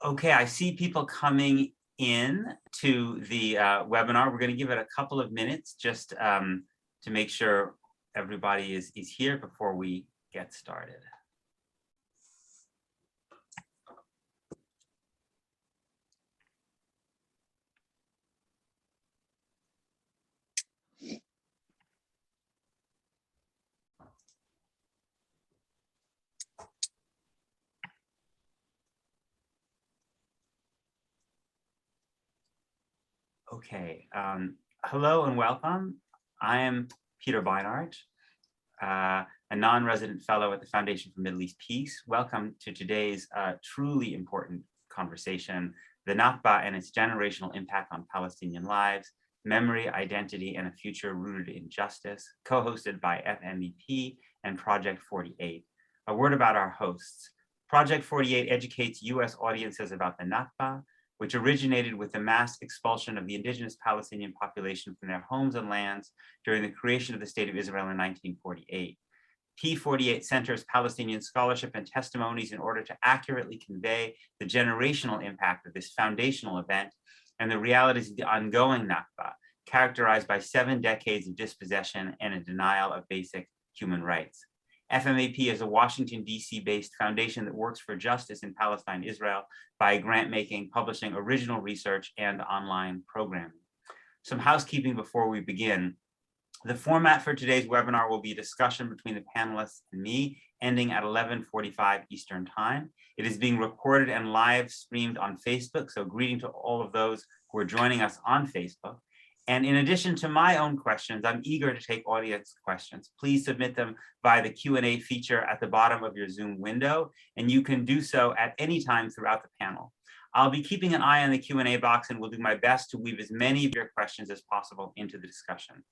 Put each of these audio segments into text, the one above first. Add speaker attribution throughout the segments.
Speaker 1: Okay, I see people coming in to the webinar. We're going to give it a couple of minutes just to make sure everybody is here before we get started. Okay, hello and welcome. I am Peter Beinart, a non-resident fellow at the Foundation for Middle East Peace. Welcome to today's truly important conversation, the Nakba and its generational impact on Palestinian lives, memory, identity, and a future rooted in justice, co-hosted by FMEP and Project 48. A word about our hosts. Project 48 educates US audiences about the Nakba, which originated with the mass expulsion of the indigenous Palestinian population from their homes and lands during the creation of the State of Israel in 1948. P48 centers Palestinian scholarship and testimonies in order to accurately convey the generational impact of this foundational event and the realities of the ongoing Nakba, characterized by 7 decades of dispossession and a denial of basic human rights. FMAP is a Washington, D.C. based foundation that works for justice in Palestine-Israel by grant making, publishing original research, and online programming. Some housekeeping before we begin. The format for today's webinar will be a discussion between the panelists and me, ending at 11:45 Eastern Time. It is being recorded and live streamed on Facebook, so greeting to all of those who are joining us on Facebook. And in addition to my own questions, I'm eager to take audience questions. Please submit them via the Q&A feature at the bottom of your Zoom window, and you can do so at any time throughout the panel. I'll be keeping an eye on the Q&A box and will do my best to weave as many of your questions as possible into the discussion.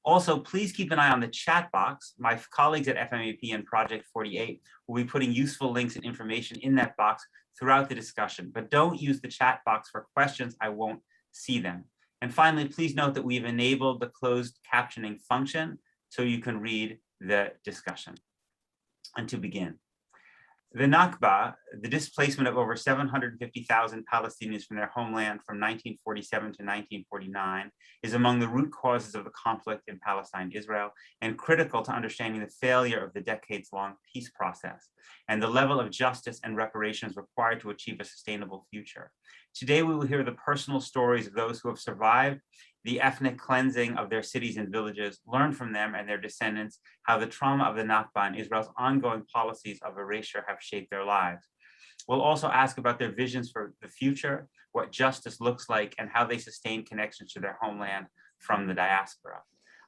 Speaker 1: Also, please keep an eye on the chat box. My colleagues at FMAP and Project 48 will be putting useful links and information in that box throughout the discussion, but don't use the chat box for questions. I won't see them. And finally, please note that we've enabled the closed captioning function so you can read the discussion. And to begin, the Nakba, the displacement of over 750,000 Palestinians from their homeland from 1947 to 1949, is among the root causes of the conflict in Palestine-Israel and critical to understanding the failure of the decades-long peace process and the level of justice and reparations required to achieve a sustainable future. Today, we will hear the personal stories of those who have survived the ethnic cleansing of their cities and villages, learn from them and their descendants how the trauma of the Nakba and Israel's ongoing policies of erasure have shaped their lives. We'll also ask about their visions for the future, what justice looks like, and how they sustain connections to their homeland from the diaspora.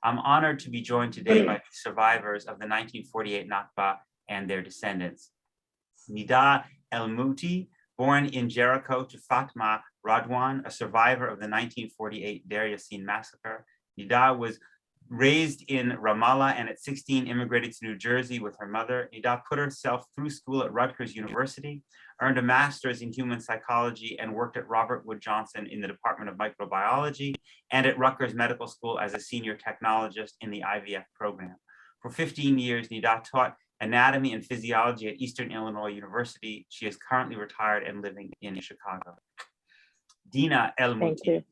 Speaker 1: I'm honored to be joined today by survivors of the 1948 Nakba and their descendants. Nida El-Muti, born in Jericho to Fatma Radwan, a survivor of the 1948 Deir Yassin massacre. Nida was raised in Ramallah and at 16 immigrated to New Jersey with her mother. Nida put herself through school at Rutgers University, earned a master's in human psychology, and worked at Robert Wood Johnson in the Department of Microbiology and at Rutgers Medical School as a senior technologist in the IVF program. For 15 years, Nida taught anatomy and physiology at Eastern Illinois University. She is currently retired and living in Chicago. Dina El-Muti,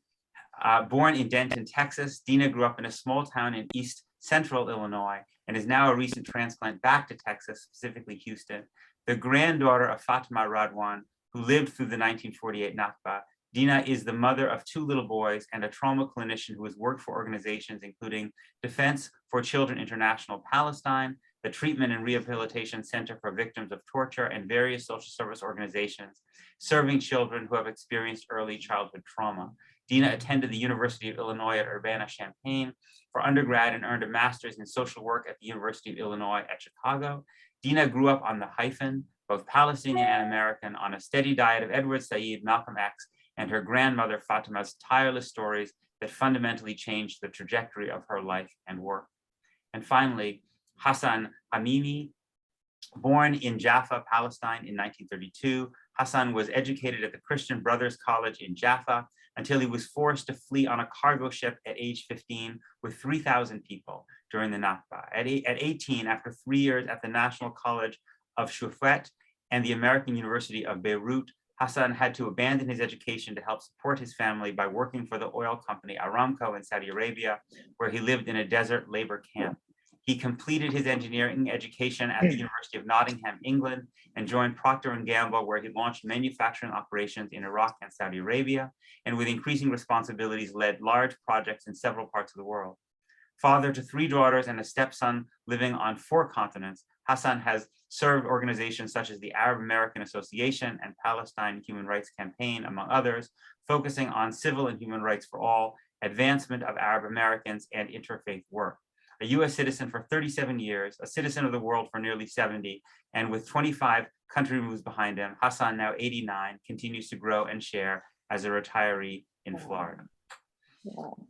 Speaker 1: born in Denton, Texas, Dina grew up in a small town in East Central Illinois and is now a recent transplant back to Texas, specifically Houston. The granddaughter of Fatima Radwan, who lived through the 1948 Nakba, Dina is the mother of 2 little boys and a trauma clinician who has worked for organizations including Defense for Children International Palestine, the Treatment and Rehabilitation Center for Victims of Torture, and various social service organizations serving children who have experienced early childhood trauma. Dina attended the University of Illinois at Urbana-Champaign for undergrad and earned a master's in social work at the University of Illinois at Chicago. Dina grew up on the hyphen, both Palestinian and American, on a steady diet of Edward Said, Malcolm X, and her grandmother Fatima's tireless stories that fundamentally changed the trajectory of her life and work. And finally, Hasan Hammami, born in Jaffa, Palestine in 1932, Hasan was educated at the Christian Brothers College in Jaffa until he was forced to flee on a cargo ship at age 15 with 3,000 people during the Nakba. At 18, after 3 years at the National College of Shufet and the American University of Beirut, Hasan had to abandon his education to help support his family by working for the oil company Aramco in Saudi Arabia, where he lived in a desert labor camp. He completed his engineering education at the University of Nottingham, England, and joined Procter & Gamble, where he launched manufacturing operations in Iraq and Saudi Arabia, and with increasing responsibilities, led large projects in several parts of the world. Father to 3 daughters and a stepson living on 4 continents, Hasan has served organizations such as the Arab American Association and Palestine Human Rights Campaign, among others, focusing on civil and human rights for all, advancement of Arab Americans, and interfaith work. A US citizen for 37 years, a citizen of the world for nearly 70, and with 25 country moves behind him, Hasan, now 89, continues to grow and share as a retiree in Florida.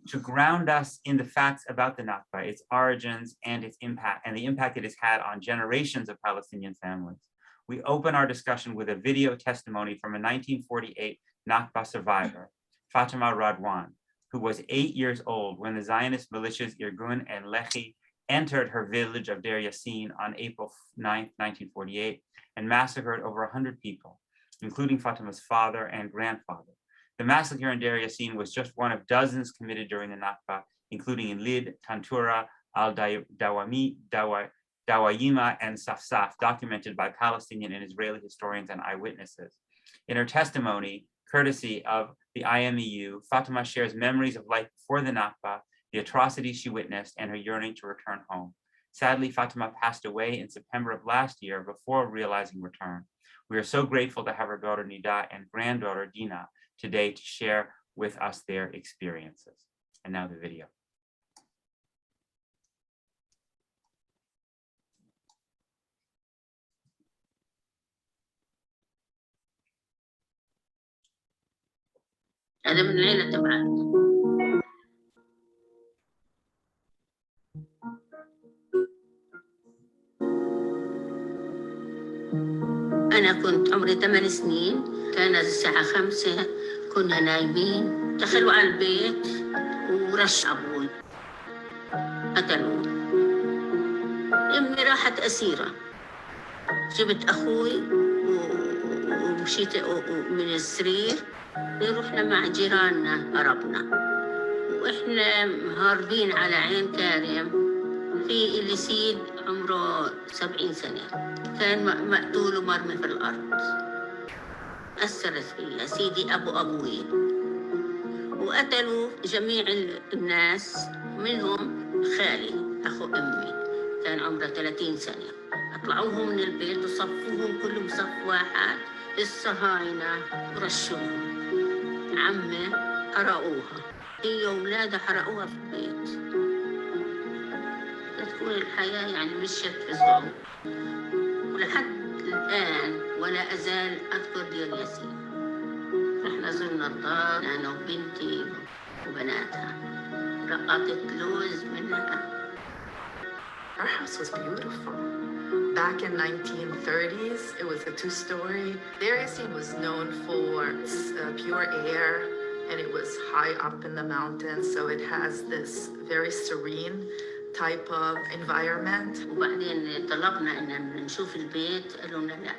Speaker 1: To ground us in the facts about the Nakba, its origins and its impact, and the impact it has had on generations of Palestinian families, we open our discussion with a video testimony from a 1948 Nakba survivor, Fatima Radwan, who was 8 years old when the Zionist militias Irgun and Lehi entered her village of Deir Yassin on April 9, 1948, and massacred over 100 people, including Fatima's father and grandfather. The massacre in Deir Yassin was just one of dozens committed during the Nakba, including in Lid, Tantura, Al-Dawayima, and Safsaf, documented by Palestinian and Israeli historians and eyewitnesses. In her testimony, courtesy of the IMEU, Fatima shares memories of life before the Nakba, the atrocities she witnessed, and her yearning to return home. Sadly, Fatima passed away in September of last year before realizing return. We are so grateful to have her daughter Nida and granddaughter Dina today to share with us their experiences. And now the video.
Speaker 2: هذا من العيلة تبعنا. أنا كنت عمري 8 سنين، كانت الساعة 5 كنا نايمين، دخلوا على البيت ورش أبوي قتلوه. أمي راحت أسيرة، جبت أخوي ومشيت من السرير، رحنا مع جيراننا هربنا، وإحنا هاربين على عين كارم. في اللي سيد عمره 70 سنة كان مقتول ومرمي في الأرض. أثرت فيا سيدي أبوي، وقتلوا جميع الناس، منهم خالي أخو أمي كان عمره 30 سنة. أطلعوهم من البيت وصفوهم كلهم صف واحد، الصهاينة ورشوهم. عمي حرقوها، هي وولادها حرقوها في البيت. تكون الحياة يعني مشيت في صعوبة، ولحد الآن ولا أزال أذكر دير ياسين. رحنا زرنا الدار أنا وبنتي وبناتها، رقطت لوز منها.
Speaker 3: Our house was beautiful. Back in 1930s, it was a 2-story. Deir Yassin was known for pure air, and it was high up in the mountains, so it has this very serene type of environment.
Speaker 2: وبعدين طلبنا إن نشوف البيت، قالوا لنا لا،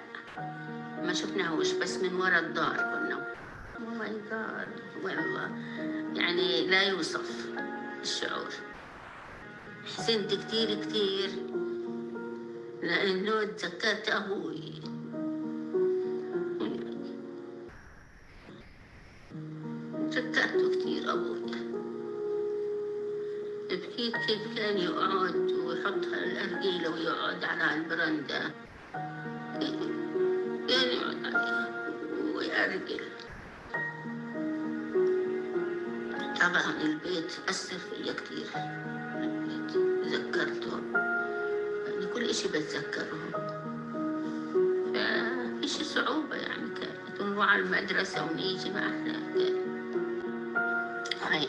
Speaker 2: ما شفناهوش، بس من وراء الدار كنا. Oh my God، والله يعني لا يوصف الشعور. حزنت كتير كتير لأنه تذكرت أبوي. تذكرته كتير أبوي. بكيت كيف كان يقعد ويحط الأرجيلة ويقعد على البرندة، كان يقعد عليها ويأرجل. طبعا البيت أثر فيا كتير، البيت تذكرته، يعني كل إشي بتذكره. ففيش صعوبة يعني، كانت نروح على المدرسة ونيجي مع أهلنا. هاي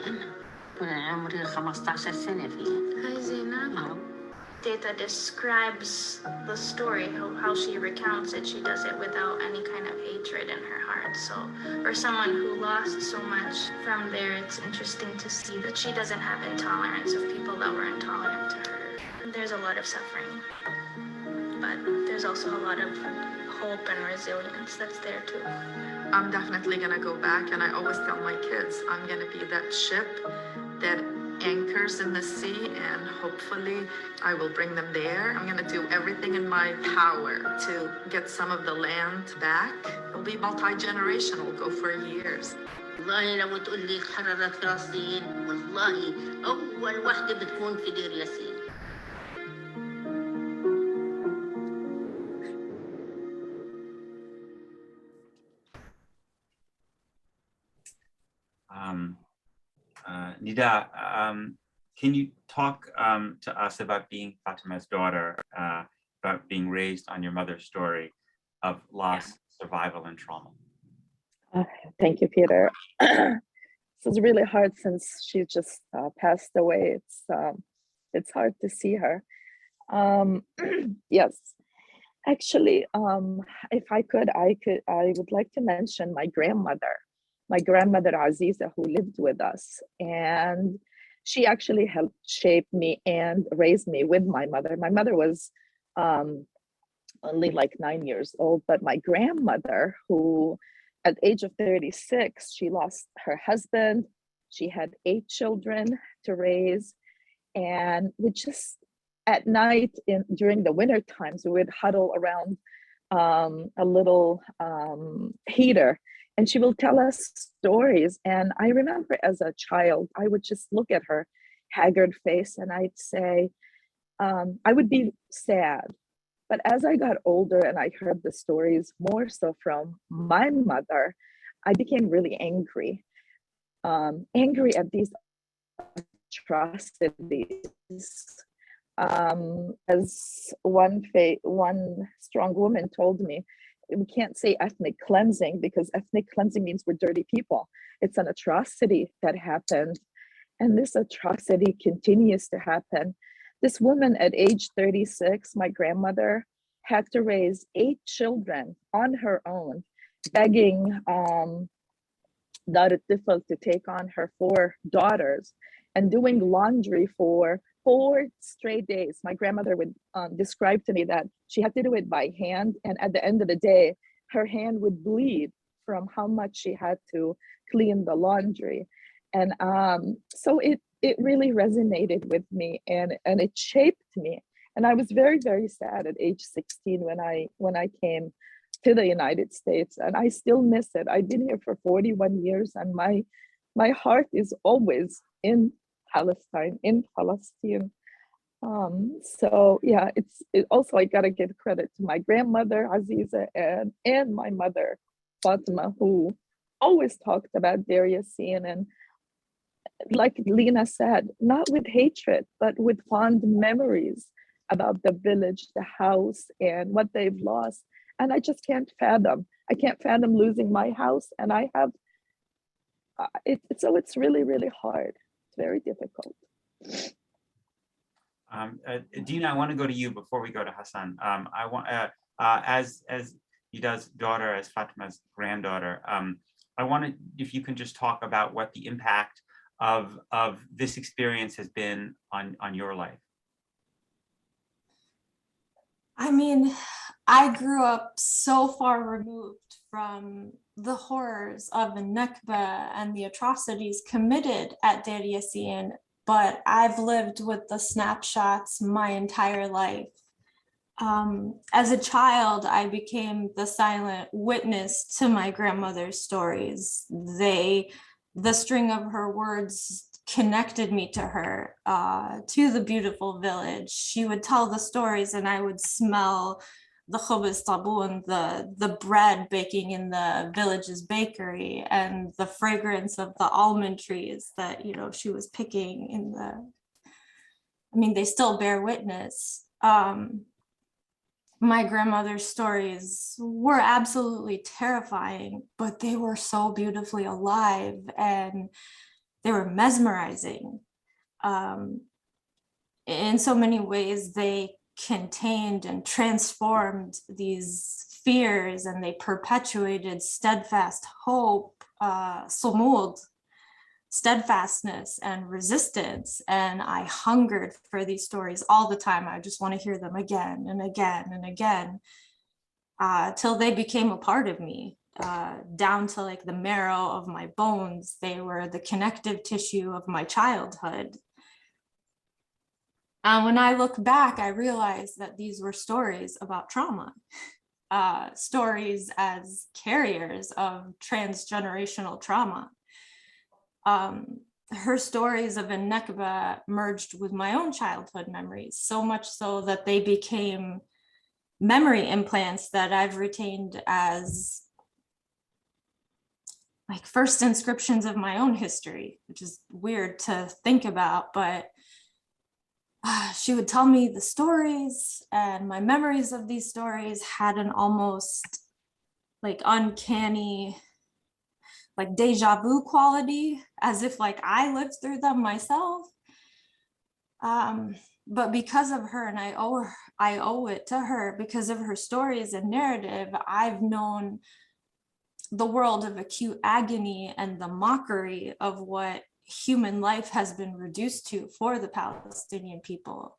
Speaker 2: أنا عمري 15 سنة فيها.
Speaker 4: Hi Zina. Data describes the story, how she recounts it. She does it without any kind of hatred in her heart. So for someone who lost so much from there, it's interesting to see that she doesn't have intolerance of people that were intolerant to her. There's a lot of suffering, but there's also a lot of hope and resilience that's there too.
Speaker 3: I'm definitely gonna go back, and I always tell my kids, I'm gonna be that ship that anchors in the sea, and hopefully I will bring them there. I'm gonna do everything in my power to get some of the land back. It'll be multi-generational, go for years.
Speaker 2: والله لو تقول لي حررت فلسطين والله أول وحدة بتكون في دير ياسين.
Speaker 1: Nida, can you talk to us about being Fatima's daughter, about being raised on your mother's story of loss, survival, and trauma?
Speaker 5: Thank you, Peter. This is really hard since she just passed away. It's hard to see her. Yes, actually, if I would like to mention my grandmother Aziza, who lived with us, and she actually helped shape me and raise me with my mother. My mother was only like 9 years old, but my grandmother, who at the age of 36, she lost her husband. She had 8 children to raise, and we just at night during the winter times, we would huddle around a little heater, and she will tell us stories. And I remember as a child, I would just look at her haggard face and I'd say, I would be sad. But as I got older and I heard the stories more so from my mother, I became really angry at these atrocities. As one strong woman told me, we can't say ethnic cleansing because ethnic cleansing means we're dirty people. It's an atrocity that happened, and this atrocity continues to happen. This woman at age 36, my grandmother, had to raise 8 children on her own, begging Dar al-Tifl to take on her 4 daughters, and doing laundry for 4 straight days. My grandmother would describe to me that she had to do it by hand, and at the end of the day, her hand would bleed from how much she had to clean the laundry. And so it really resonated with me, and it shaped me. And I was very, very sad at age 16 when I came to the United States, and I still miss it. I've been here for 41 years, and my heart is always in Palestine, in Palestine. So yeah, it also, I gotta give credit to my grandmother Aziza and my mother Fatima, who always talked about Deir Yassin, and like Dina said, not with hatred, but with fond memories about the village, the house, and what they've lost. And I just can't fathom. I can't fathom losing my house, and I have. So it's really, really hard. It's very difficult.
Speaker 1: Dina, I want to go to you before we go to Hasan. I want, as Nida's daughter, as Fatima's granddaughter, I wanted, if you can just talk about what the impact of this experience has been on your life.
Speaker 6: I mean, I grew up so far removed from the horrors of the Nakba and the atrocities committed at Deir Yassin, but I've lived with the snapshots my entire life. As a child, I became the silent witness to my grandmother's stories. The string of her words connected me to her, to the beautiful village. She would tell the stories, and I would smell the khubz tabun, the bread baking in the village's bakery, and the fragrance of the almond trees that, she was picking in they still bear witness. My grandmother's stories were absolutely terrifying, but they were so beautifully alive, and they were mesmerizing. In so many ways, they contained and transformed these fears, and they perpetuated steadfast hope, sumud, steadfastness and resistance. And I hungered for these stories all the time. I just want to hear them again and again and again. till they became a part of me, down to like the marrow of my bones. They were the connective tissue of my childhood. And when I look back, I realized that these were stories about trauma, stories as carriers of transgenerational trauma. Her stories of a Nakba merged with my own childhood memories, so much so that they became memory implants that I've retained as like first inscriptions of my own history, which is weird to think about, but she would tell me the stories, and my memories of these stories had an almost like uncanny, like deja vu quality, as if like I lived through them myself. But because of her, and I owe it to her, because of her stories and narrative, I've known the world of acute agony and the mockery of what human life has been reduced to for the Palestinian people.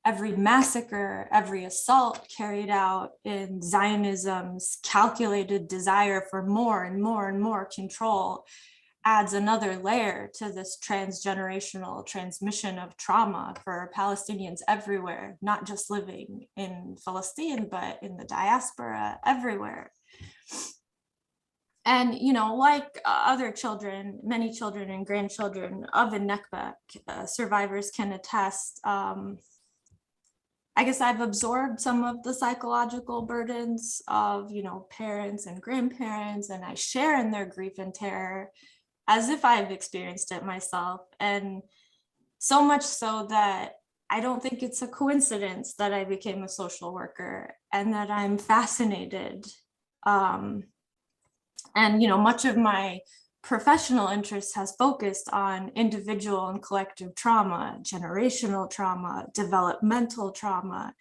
Speaker 6: Every massacre, every assault carried out in Zionism's calculated desire for more and more and more control adds another layer to this transgenerational transmission of trauma for Palestinians everywhere, not just living in Palestine, but in the diaspora everywhere. And, you know, like other children, many children and grandchildren of a Nakba, survivors can attest. I guess I've absorbed some of the psychological burdens of, you know, parents and grandparents, and I share in their grief and terror as if I've experienced it myself. And so much so that I don't think it's a coincidence that I became a social worker and that I'm fascinated. And, you know, much of my professional interest has focused on individual and collective trauma, generational trauma, developmental trauma.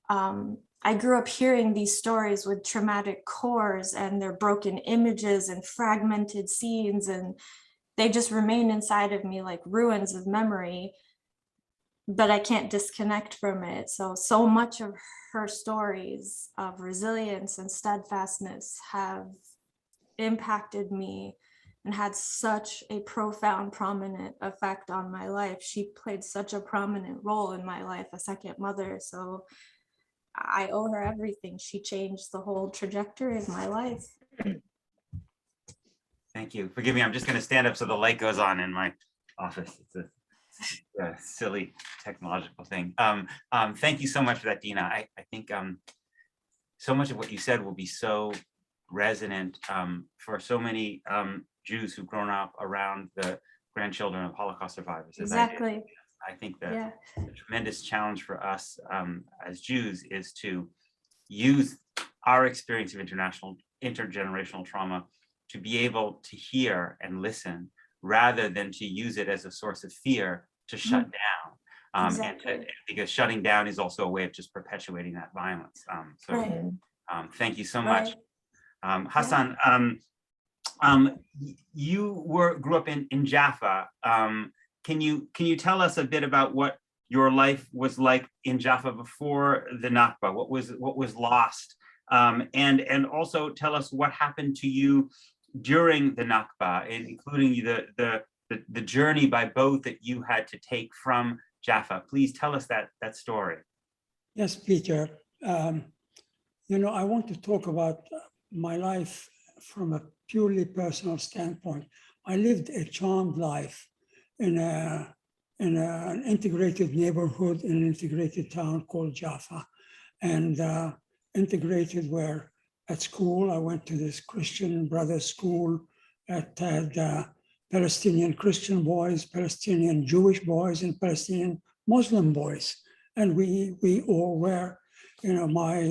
Speaker 6: I grew up hearing these stories with traumatic cores and their broken images and fragmented scenes, and they just remain inside of me like ruins of memory, but I can't disconnect from it. So much of her stories of resilience and steadfastness have impacted me and had such a profound, prominent effect on my life. She played such a prominent role in my life, a second mother. So I owe her everything. She changed the whole trajectory of my life.
Speaker 1: Thank you. Forgive me, I'm just going to stand up so the light goes on in my office. It's a silly technological thing. Thank you so much for that, Dina. I think so much of what you said will be so resonant for so many Jews who've grown up around the grandchildren of Holocaust survivors.
Speaker 6: Exactly.
Speaker 1: I think that the tremendous challenge for us as Jews is to use our experience of intergenerational trauma to be able to hear and listen, rather than to use it as a source of fear to shut down. Exactly. Because shutting down is also a way of just perpetuating that violence. Thank you so much. Hasan, you grew up in Jaffa. Can you tell us a bit about what your life was like in Jaffa before the Nakba? What was lost, and also tell us what happened to you during the Nakba, including the journey by boat that you had to take from Jaffa. Please tell us that story.
Speaker 7: Yes, Peter. You know, I want to talk about my life from a purely personal standpoint. I lived a charmed life in an integrated neighborhood in an integrated town called Jaffa, and integrated where at school I went to this Christian brothers school that had Palestinian Christian boys, Palestinian Jewish boys, and Palestinian Muslim boys, and we all were. You know,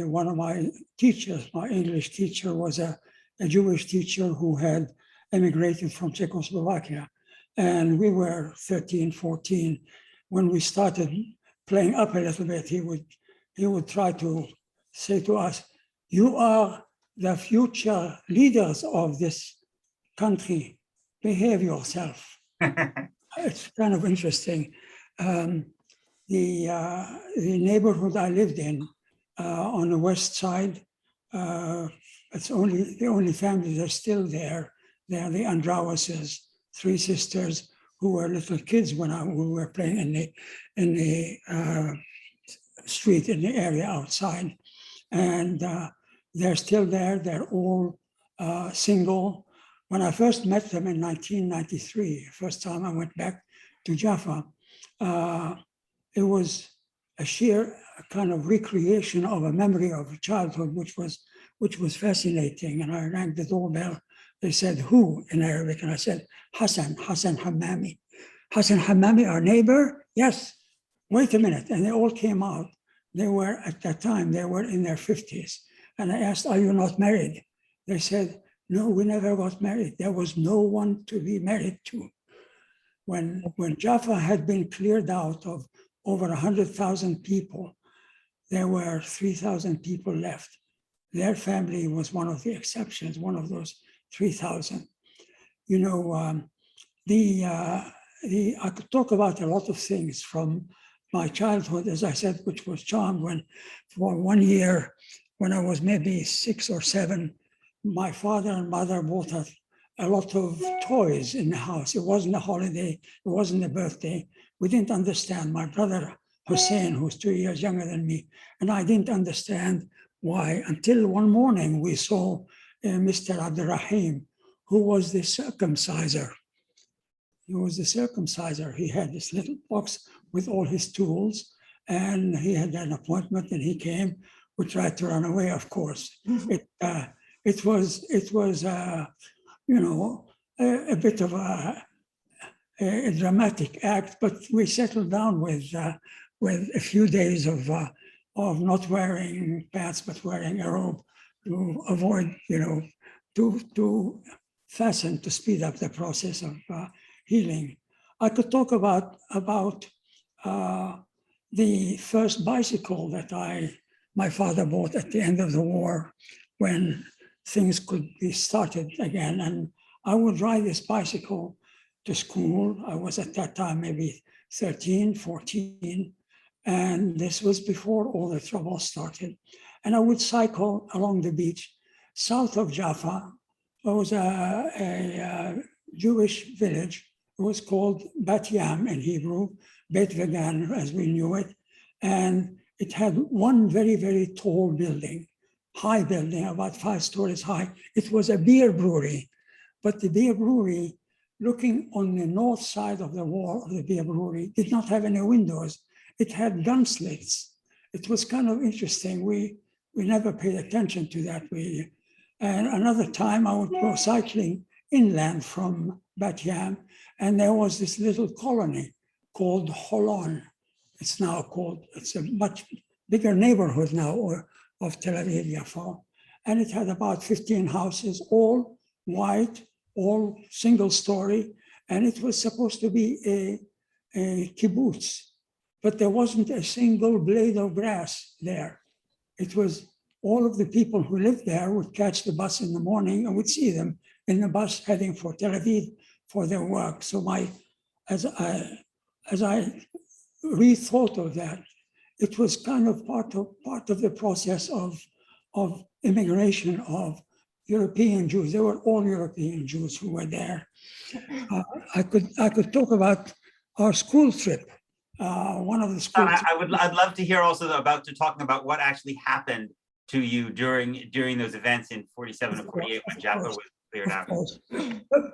Speaker 7: one of my teachers, my English teacher, was a Jewish teacher who had immigrated from Czechoslovakia. And we were 13, 14. When we started playing up a little bit, he would try to say to us, "You are the future leaders of this country. Behave yourself." It's kind of interesting. The neighborhood I lived in, on the west side, It's the only families that are still there. They are the Andrawases, 3 sisters who were little kids when we were playing in the street in the area outside, and they're still there. They're all single. When I first met them in 1993, first time I went back to Jaffa, it was a sheer kind of recreation of a memory of childhood, which was fascinating. And I rang the doorbell. They said, "Who?" in Arabic, and I said, "Hasan Hammami." "Hasan Hammami, our neighbor?" "Yes." "Wait a minute." And they all came out. They were, at that time, they were in their 50s. And I asked, "Are you not married?" They said, "No, we never got married. There was no one to be married to." When Jaffa had been cleared out of over 100,000 people, there were 3,000 people left. Their family was one of the exceptions, one of those 3,000. You know, I could talk about a lot of things from my childhood, as I said, which was charmed when, for 1 year, when I was maybe 6 or 7, my father and mother bought us a lot of toys in the house. It wasn't a holiday, it wasn't a birthday. We didn't understand. My brother Hasan, who's 2 years younger than me, and I didn't understand why, until one morning we saw Mr. Abdurrahim, who was the circumciser. He was the circumciser. He had this little box with all his tools, and he had an appointment, and he came. We tried to run away, of course. It was you know, a bit of a dramatic act, but we settled down with a few days of not wearing pants, but wearing a robe to avoid, you know, to fasten, to speed up the process of healing. I could talk about the first bicycle that my father bought at the end of the war, when things could be started again. And I would ride this bicycle to school. I was at that time maybe 13, 14. And this was before all the trouble started. And I would cycle along the beach south of Jaffa. There was a Jewish village. It was called Bat Yam in Hebrew, Beit Vegan as we knew it. And it had one very, very tall building, high building, about 5 stories high. It was a beer brewery, but the beer brewery, looking on the north side of the wall of the beer brewery, did not have any windows. It had gun slits. It was kind of interesting. We never paid attention to that. And another time I would go cycling inland from Bat Yam, and there was this little colony called Holon. It's a much bigger neighborhood now of Tel Aviv, Jaffa. And it had about 15 houses, all white, all single story. And it was supposed to be a kibbutz, but there wasn't a single blade of grass there. It was all of the people who lived there would catch the bus in the morning and would see them in the bus heading for Tel Aviv for their work. So as I rethought of that, it was kind of part of the process of immigration of European Jews. They were all European Jews who were there. I could talk about our school trip. One of the school.
Speaker 1: I'd love to hear also talking about what actually happened to you during those events in 47 and 48 when Jaffa was cleared out.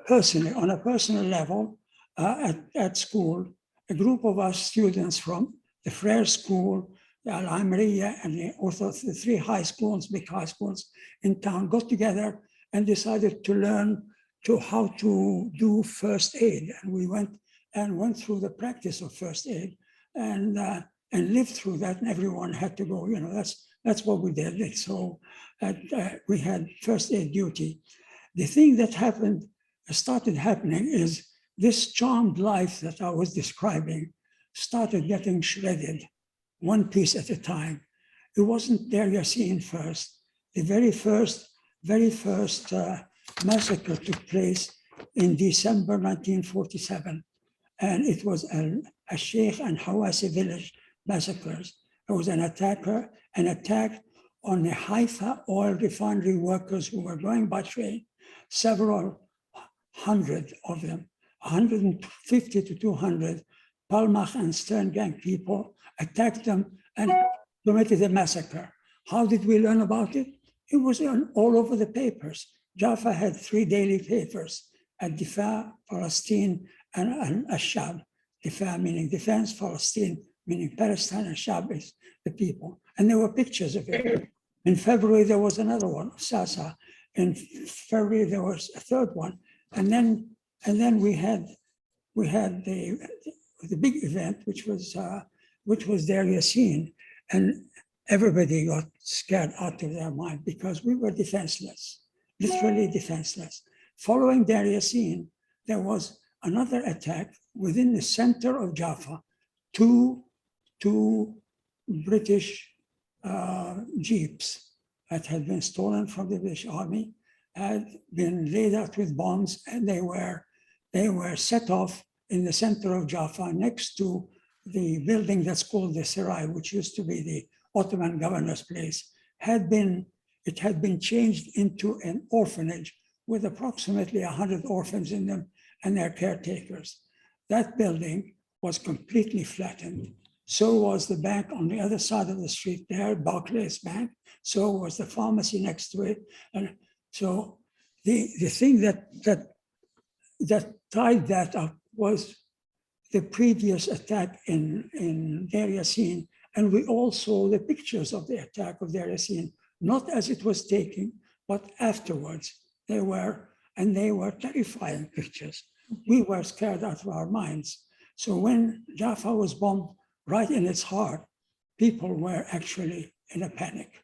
Speaker 7: Personally, on a personal level, at school, a group of us students from the Frere School, the Al-Amriya, and also the 3 high schools, big high schools in town, got together and decided to learn how to do first aid. And we went through the practice of first aid and lived through that. And everyone had to go. You know, that's what we did. And so we had first aid duty. The thing that started happening is this charmed life that I was describing started getting shredded, one piece at a time. It wasn't Deir Yassin first. The very first massacre took place in December 1947, and it was a Sheikh and Hawasi village massacres. It was an attack on the Haifa oil refinery workers who were going by train, several hundred of them, 150 to 200 Palmach and Stern Gang people attacked them and committed a massacre. How did we learn about it? It was all over the papers. Jaffa had 3 daily papers, Al-Difa, Palestine, and Al-Shab. Difa meaning defense, Palestine meaning Palestine, and Shab is the people. And there were pictures of it. In February, there was another one, Sasa. In February, there was a third one. And then we had the big event, which was Deir Yassin, and everybody got scared out of their mind because we were defenseless, literally defenseless. Following Deir Yassin, there was another attack within the center of Jaffa. Two British jeeps that had been stolen from the British Army had been laid out with bombs, and they were set off in the center of Jaffa next to the building that's called the Serai, which used to be the Ottoman governor's place. It had been changed into an orphanage with approximately 100 orphans in them and their caretakers. That building was completely flattened. So was the bank on the other side of the street there, Barclays Bank. So was the pharmacy next to it. And so the thing that tied that up was the previous attack in Deir Yassin. And we all saw the pictures of the attack of Deir Yassin, not as it was taken, but afterwards. They were terrifying pictures. We were scared out of our minds. So when Jaffa was bombed right in its heart, people were actually in a panic.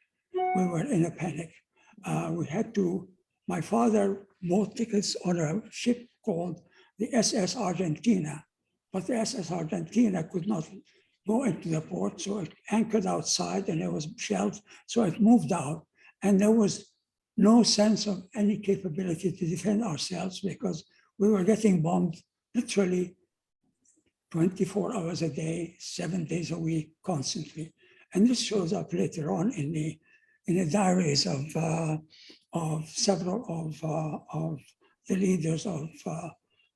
Speaker 7: We were in a panic. My father bought tickets on a ship called the SS Argentina, but the SS Argentina could not go into the port, so it anchored outside and it was shelled, so it moved out. And there was no sense of any capability to defend ourselves because we were getting bombed literally 24 hours a day, 7 days a week, constantly. And this shows up later on in the diaries of several of the leaders of,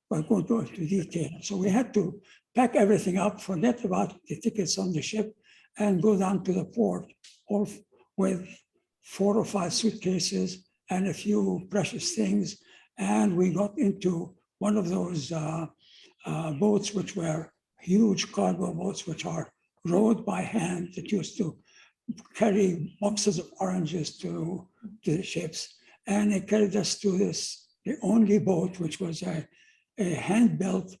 Speaker 7: we're going to go into detail. So we had to pack everything up, forget about the tickets on the ship, and go down to the port, all with 4 or 5 suitcases and a few precious things. And we got into one of those boats, which were huge cargo boats, which are rowed by hand, that used to carry boxes of oranges to the ships. And it carried us to the only boat, which was a hand-built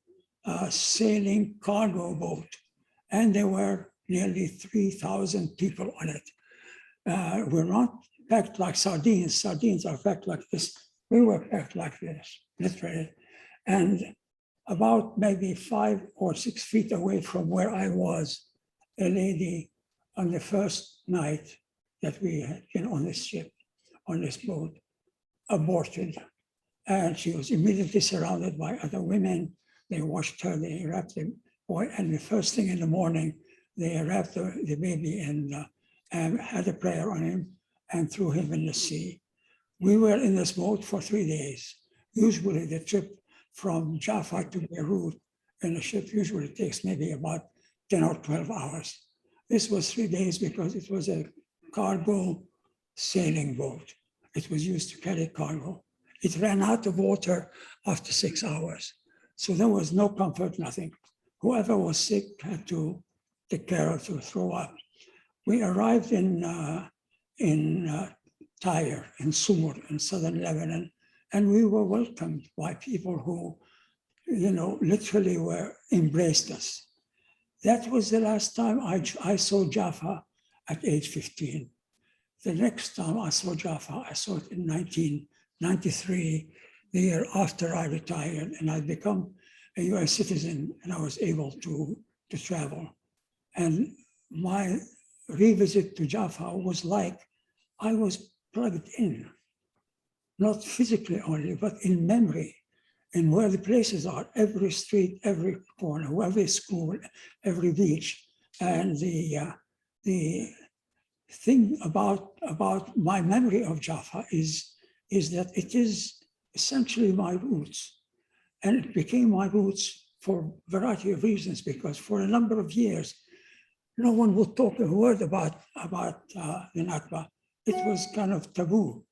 Speaker 7: sailing cargo boat. And there were nearly 3,000 people on it. We're not packed like sardines. Sardines are packed like this. We were packed like this, literally. And about maybe 5 or 6 feet away from where I was, a lady on the first night that we had been on this ship, on this boat, aborted. And she was immediately surrounded by other women. They washed her, they wrapped the boy, and the first thing in the morning, they wrapped the baby and had a prayer on him and threw him in the sea. We were in this boat for 3 days. Usually the trip from Jaffa to Beirut in a ship usually takes maybe about 10 or 12 hours. This was 3 days because it was a cargo sailing boat. It was used to carry cargo. It ran out of water after 6 hours. So there was no comfort, nothing. Whoever was sick had to take care of, to throw up. We arrived in Tyre, in Sumur, in southern Lebanon, and we were welcomed by people who, literally embraced us. That was the last time I saw Jaffa at age 15. The next time I saw Jaffa, I saw it in 1993, the year after I retired, and I'd become a US citizen, and I was able to travel. And my revisit to Jaffa was like I was plugged in, not physically only, but in memory, in where the places are, every street, every corner, every school, every beach, and the thing about my memory of Jaffa is that it is essentially my roots. And it became my roots for a variety of reasons, because for a number of years, no one would talk a word about the Nakba. It was kind of taboo,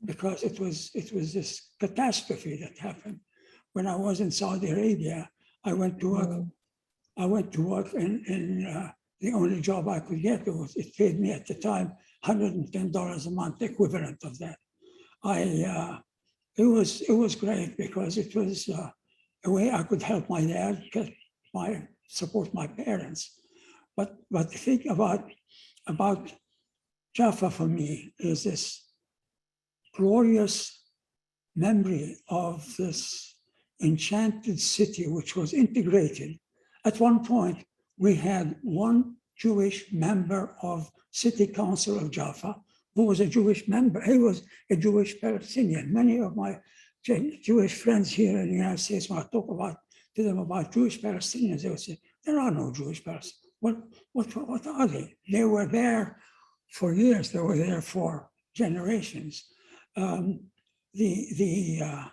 Speaker 7: because it was this catastrophe that happened. When I was in Saudi Arabia, I went to work in the only job I could get. It paid me at the time $110 a month, equivalent of that. It was great, because it was a way I could help my dad, support my parents. But the thing about Jaffa for me is this glorious memory of this enchanted city, which was integrated. At one point, we had one Jewish member of City Council of Jaffa who was a Jewish member. He was a Jewish Palestinian. Many of my Jewish friends here in the United States, when I talk to them about Jewish Palestinians, they would say, there are no Jewish Palestinians. What are they? They were there for years. They were there for generations.
Speaker 1: Son, I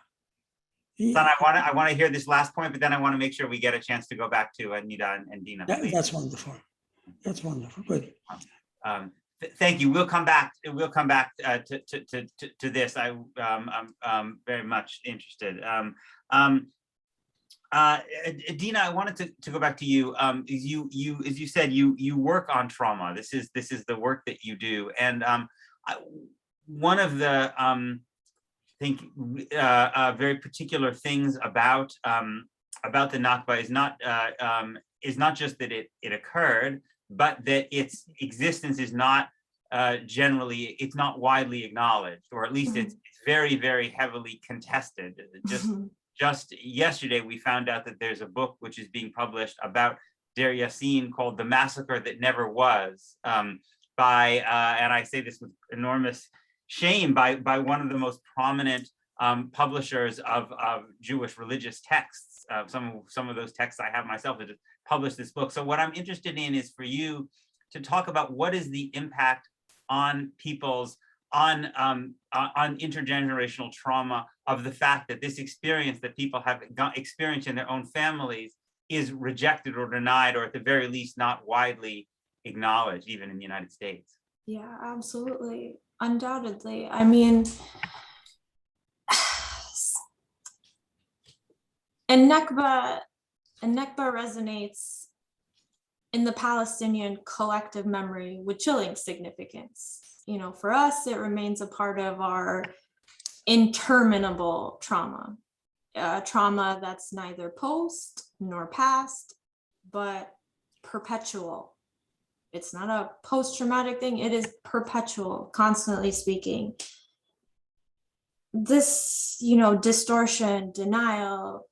Speaker 1: want to hear this last point, but then I want to make sure we get a chance to go back to Nida and Dina.
Speaker 7: That's wonderful. That's wonderful. Good.
Speaker 1: Thank you. We'll come back. We'll come back to this. I'm very much interested. Dina, I wanted to go back to you. As you said, you work on trauma. This is the work that you do, and one of the I think very particular things about the Nakba is not just that it occurred, but that its existence is not generally, it's not widely acknowledged, or at least it's very, very heavily contested. Just yesterday, we found out that there's a book which is being published about Deir Yassin called "The Massacre That Never Was," by, and I say this with enormous shame, by one of the most prominent publishers of Jewish religious texts. Some of those texts I have myself that published this book. So what I'm interested in is for you to talk about what is the impact on people's, on intergenerational trauma of the fact that this experience that people have experienced in their own families is rejected or denied, or at the very least not widely acknowledged, even in the United States.
Speaker 6: Yeah, absolutely. Undoubtedly. I mean, and Nakba resonates in the Palestinian collective memory with chilling significance. You know, for us, it remains a part of our interminable trauma, trauma that's neither post nor past, but perpetual. It's not a post-traumatic thing, it is perpetual, constantly speaking. This, you know, distortion, denial,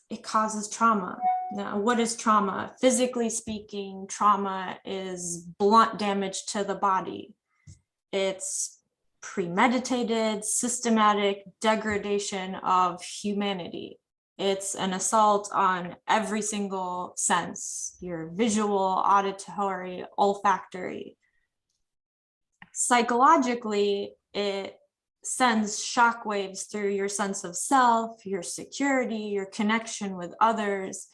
Speaker 6: it causes trauma. Now, what is trauma? Physically speaking, trauma is blunt damage to the body. It's premeditated, systematic degradation of humanity. It's an assault on every single sense, your visual, auditory, olfactory. Psychologically, it sends shockwaves through your sense of self, your security, your connection with others.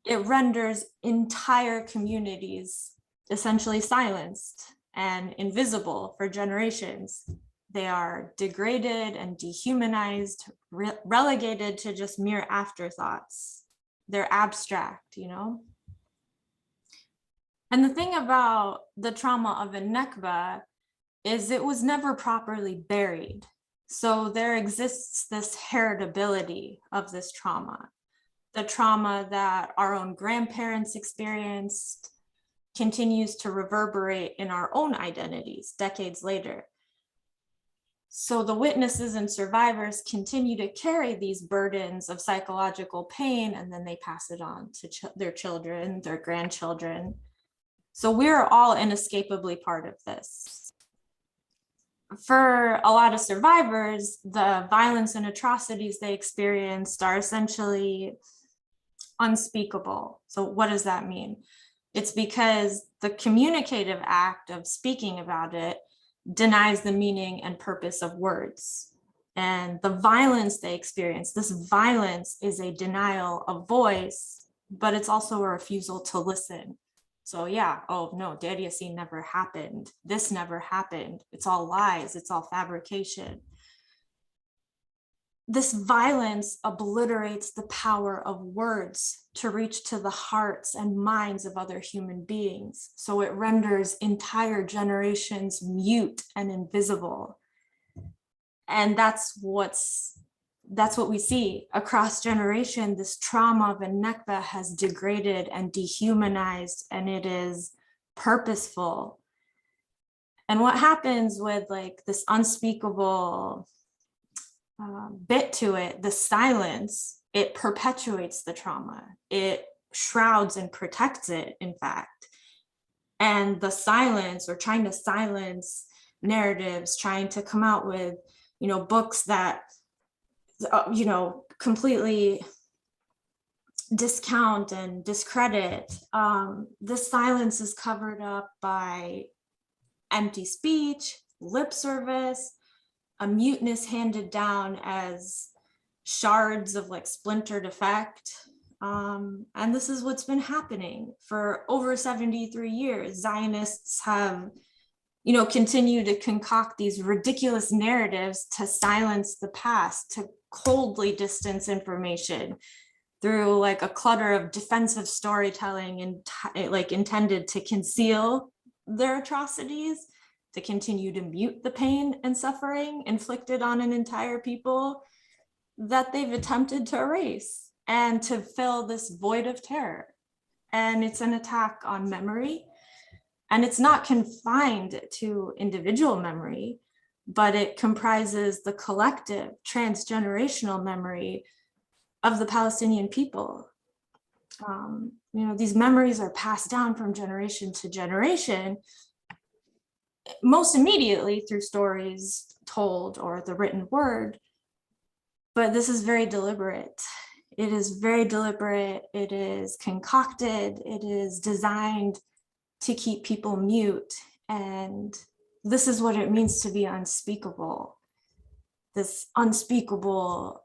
Speaker 6: It renders entire communities essentially silenced and invisible for generations. They are degraded and dehumanized, relegated to just mere afterthoughts. They're abstract, you know? And the thing about the trauma of a Nakba is it was never properly buried. So there exists this heritability of this trauma. The trauma that our own grandparents experienced continues to reverberate in our own identities decades later. So the witnesses and survivors continue to carry these burdens of psychological pain, and then they pass it on to their children, their grandchildren. So we're all inescapably part of this. For a lot of survivors, the violence and atrocities they experienced are essentially unspeakable. So what does that mean? It's because the communicative act of speaking about it denies the meaning and purpose of words. And the violence they experience, this violence is a denial of voice, but it's also a refusal to listen. So yeah, oh no, Deir Yassin never happened. This never happened. It's all lies, it's all fabrication. This violence obliterates the power of words to reach to the hearts and minds of other human beings. So it renders entire generations mute and invisible. And that's what we see across generation. This trauma of a Nakba has degraded and dehumanized, and it is purposeful. And what happens with like this unspeakable bit to it, the silence, it perpetuates the trauma. It shrouds and protects it, in fact. And the silence, or trying to silence narratives, trying to come out with, you know, books that, you know, completely discount and discredit. The silence is covered up by empty speech, lip service, a muteness handed down as shards of like splintered effect. And this is what's been happening for over 73 years. Zionists have, you know, continued to concoct these ridiculous narratives to silence the past, to coldly distance information through like a clutter of defensive storytelling and like intended to conceal their atrocities, to continue to mute the pain and suffering inflicted on an entire people that they've attempted to erase, and to fill this void of terror. And it's an attack on memory. And it's not confined to individual memory, but it comprises the collective transgenerational memory of the Palestinian people. You know, these memories are passed down from generation to generation, most immediately through stories told or the written word, but this is very deliberate. It is very deliberate. It is concocted. It is designed to keep people mute. And this is what it means to be unspeakable. These unspeakable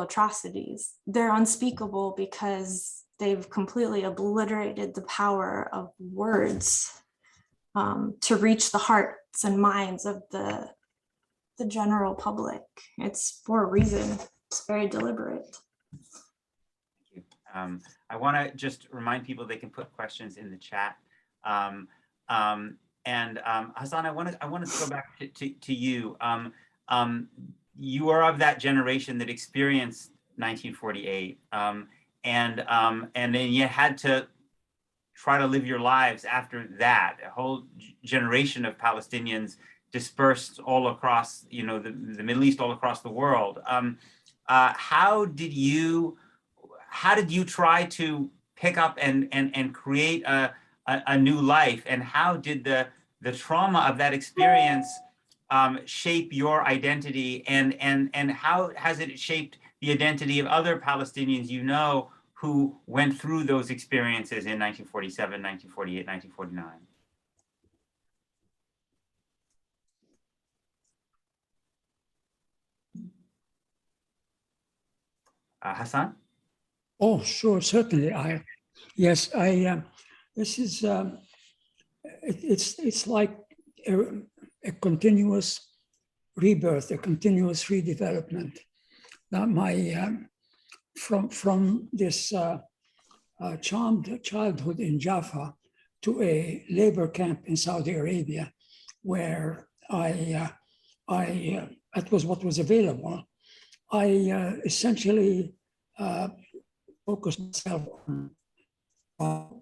Speaker 6: atrocities. They're unspeakable because they've completely obliterated the power of words to reach the hearts and minds of the general public. It's for a reason. It's very deliberate.
Speaker 1: Thank you. I want to just remind people they can put questions in the chat. Hasan, I want to go back to you. You are of that generation that experienced 1948, and then you had to try to live your lives after that. A whole generation of Palestinians dispersed all across, you know, the Middle East, all across the world. How did you try to pick up and create a new life? And how did the trauma of that experience shape your identity? And how has it shaped the identity of other Palestinians you know who went through those experiences in 1947, 1948, 1949? Hasan?
Speaker 7: Oh, sure, certainly. This is it's like a continuous rebirth, a continuous redevelopment. Now, from this charmed childhood in Jaffa to a labor camp in Saudi Arabia, where that was what was available. I essentially focused myself on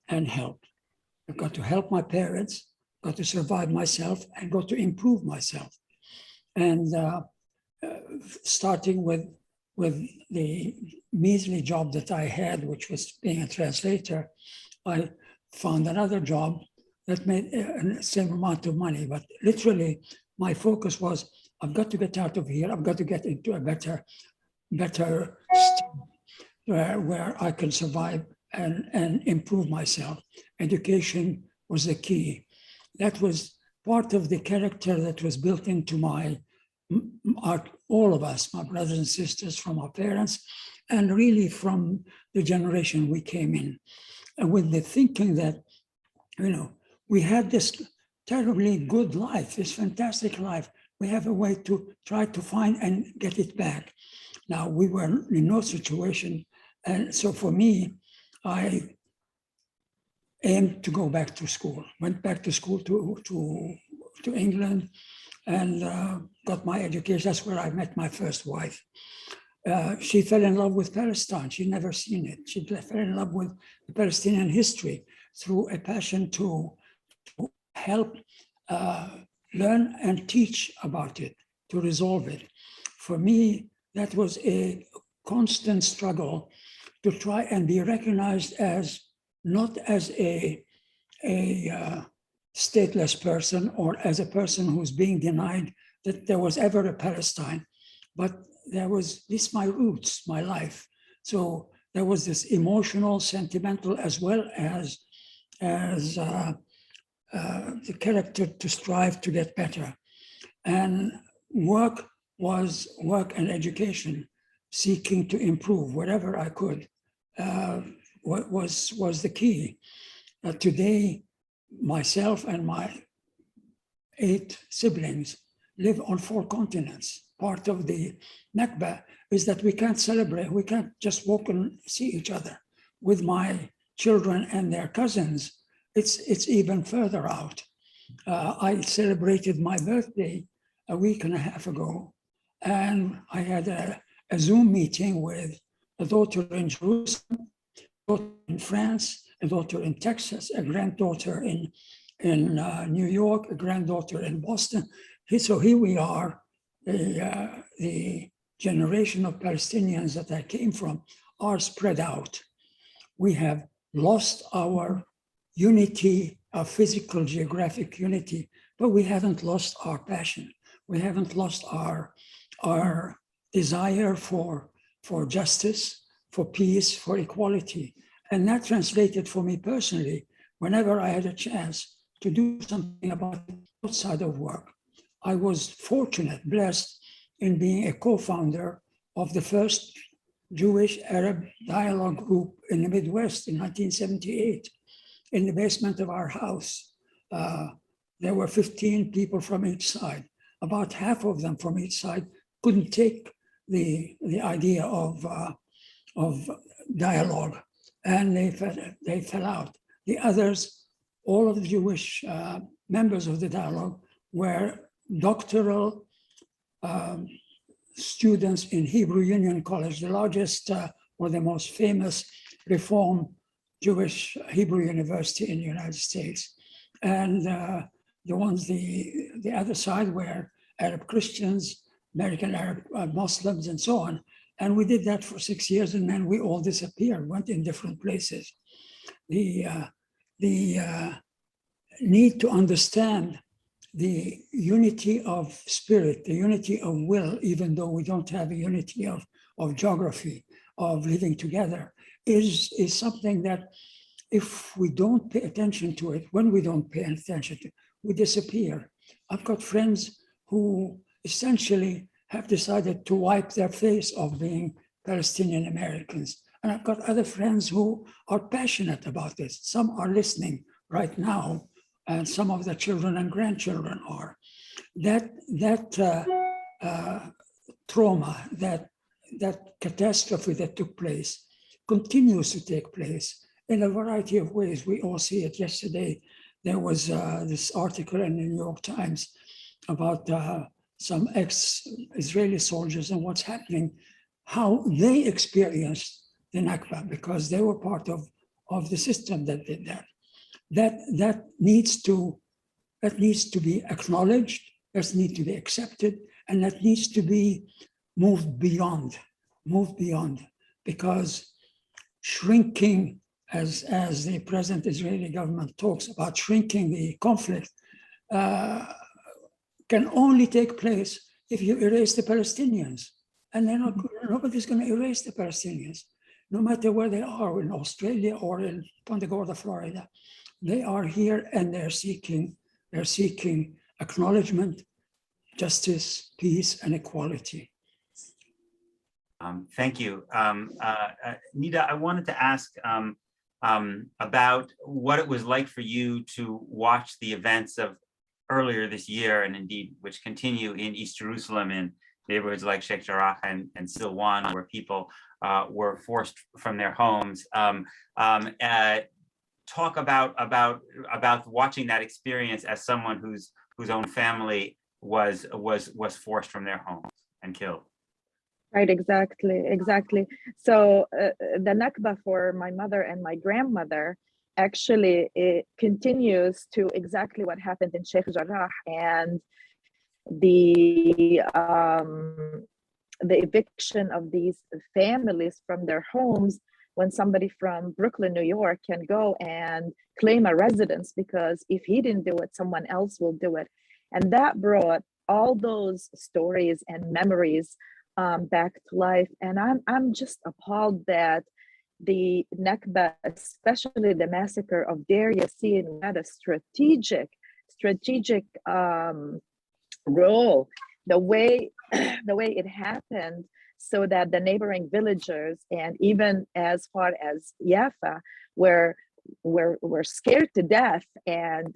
Speaker 7: and help. I've got to help my parents, got to survive myself, and got to improve myself. And starting with the measly job that I had, which was being a translator, I found another job that made the same amount of money. But literally, my focus was, I've got to get out of here. I've got to get into a better state where I can survive and improve myself. Education was the key. That was part of the character that was built into all of us, my brothers and sisters, from our parents, and really from the generation we came in. And with the thinking that, we had this terribly good life, this fantastic life. We have a way to try to find and get it back. Now, we were in no situation. And so for me, I aimed to go back to school, went back to school to England and got my education. That's where I met my first wife. She fell in love with Palestine. She'd never seen it. She fell in love with the Palestinian history through a passion to help learn and teach about it, to resolve it. For me, that was a constant struggle to try and be recognized as not as a stateless person or as a person who's being denied that there was ever a Palestine, but there was my roots, my life. So there was this emotional, sentimental, as well as the character to strive to get better. And work and education, seeking to improve wherever I could, was the key. Today, myself and my 8 siblings live on 4 continents. Part of the Nakba is that we can't celebrate, we can't just walk and see each other. With my children and their cousins, it's even further out. I celebrated my birthday a week and a half ago, and I had a Zoom meeting with a daughter in Jerusalem, a daughter in France, a daughter in Texas, a granddaughter in New York, a granddaughter in Boston. So here we are, the generation of Palestinians that I came from are spread out. We have lost our unity, our physical geographic unity, but we haven't lost our passion. We haven't lost our desire for justice, for peace, for equality. And that translated for me personally, whenever I had a chance to do something about it outside of work. I was fortunate, blessed in being a co-founder of the first Jewish-Arab dialogue group in the Midwest in 1978, in the basement of our house. There were 15 people from each side. About half of them from each side couldn't take the idea of dialogue, and they fell out. The others, all of the Jewish members of the dialogue, were doctoral students in Hebrew Union College, the largest or the most famous Reform Jewish Hebrew University in the United States. And the other side were Arab Christians, American Arab Muslims, and so on. And we did that for 6 years, and then we all disappeared, went in different places. The need to understand the unity of spirit, the unity of will, even though we don't have a unity of geography, of living together, is something that if we don't pay attention to it, when we don't pay attention to it, we disappear. I've got friends who essentially have decided to wipe their face of being Palestinian Americans. And I've got other friends who are passionate about this. Some are listening right now, and some of their children and grandchildren are. That trauma, that catastrophe that took place continues to take place in a variety of ways. We all see it. Yesterday, there was this article in the New York Times about some ex-Israeli soldiers and what's happening, how they experienced the Nakba, because they were part of the system that did that. That needs to be acknowledged, that needs to be accepted, and that needs to be moved beyond, because shrinking, as the present Israeli government talks about shrinking the conflict, can only take place if you erase the Palestinians. And nobody's going to erase the Palestinians. no matter where they are, in Australia or in Punta Gorda, Florida. They are here and they're seeking acknowledgement, justice, peace, and equality.
Speaker 1: Thank you. Nida, I wanted to ask about what it was like for you to watch the events of earlier this year, and indeed which continue in East Jerusalem in neighborhoods like Sheikh Jarrah and Silwan, where people were forced from their homes. Talk about watching that experience as someone whose own family was forced from their homes and killed.
Speaker 5: Right, exactly. So the Nakba for my mother and my grandmother, actually it continues to exactly what happened in Sheikh Jarrah, and the eviction of these families from their homes, when somebody from Brooklyn, New York can go and claim a residence, because if he didn't do it, someone else will do it. And that brought all those stories and memories back to life. And I'm just appalled that the Nakba, especially the massacre of Deir Yassin, had a strategic role, the way it happened, so that the neighboring villagers and even as far as Jaffa were scared to death, and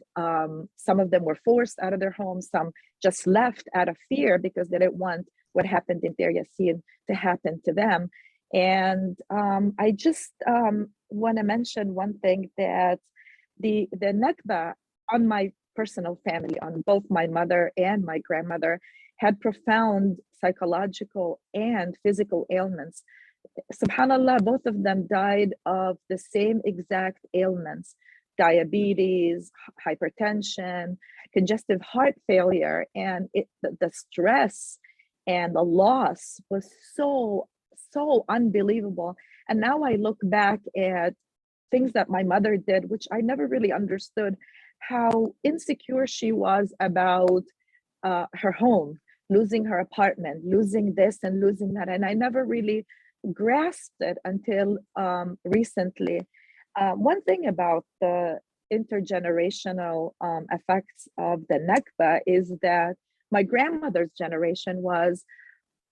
Speaker 5: some of them were forced out of their homes, some just left out of fear because they didn't want what happened in Deir Yassin to happen to them. And I just want to mention one thing, that the Nakba on my personal family, on both my mother and my grandmother, had profound psychological and physical ailments. SubhanAllah, both of them died of the same exact ailments: diabetes, hypertension, congestive heart failure. And the stress and the loss was so unbelievable. And now I look back at things that my mother did, which I never really understood, how insecure she was about her home, losing her apartment, losing this and losing that. And I never really grasped it until recently. One thing about the intergenerational effects of the Nakba is that my grandmother's generation was,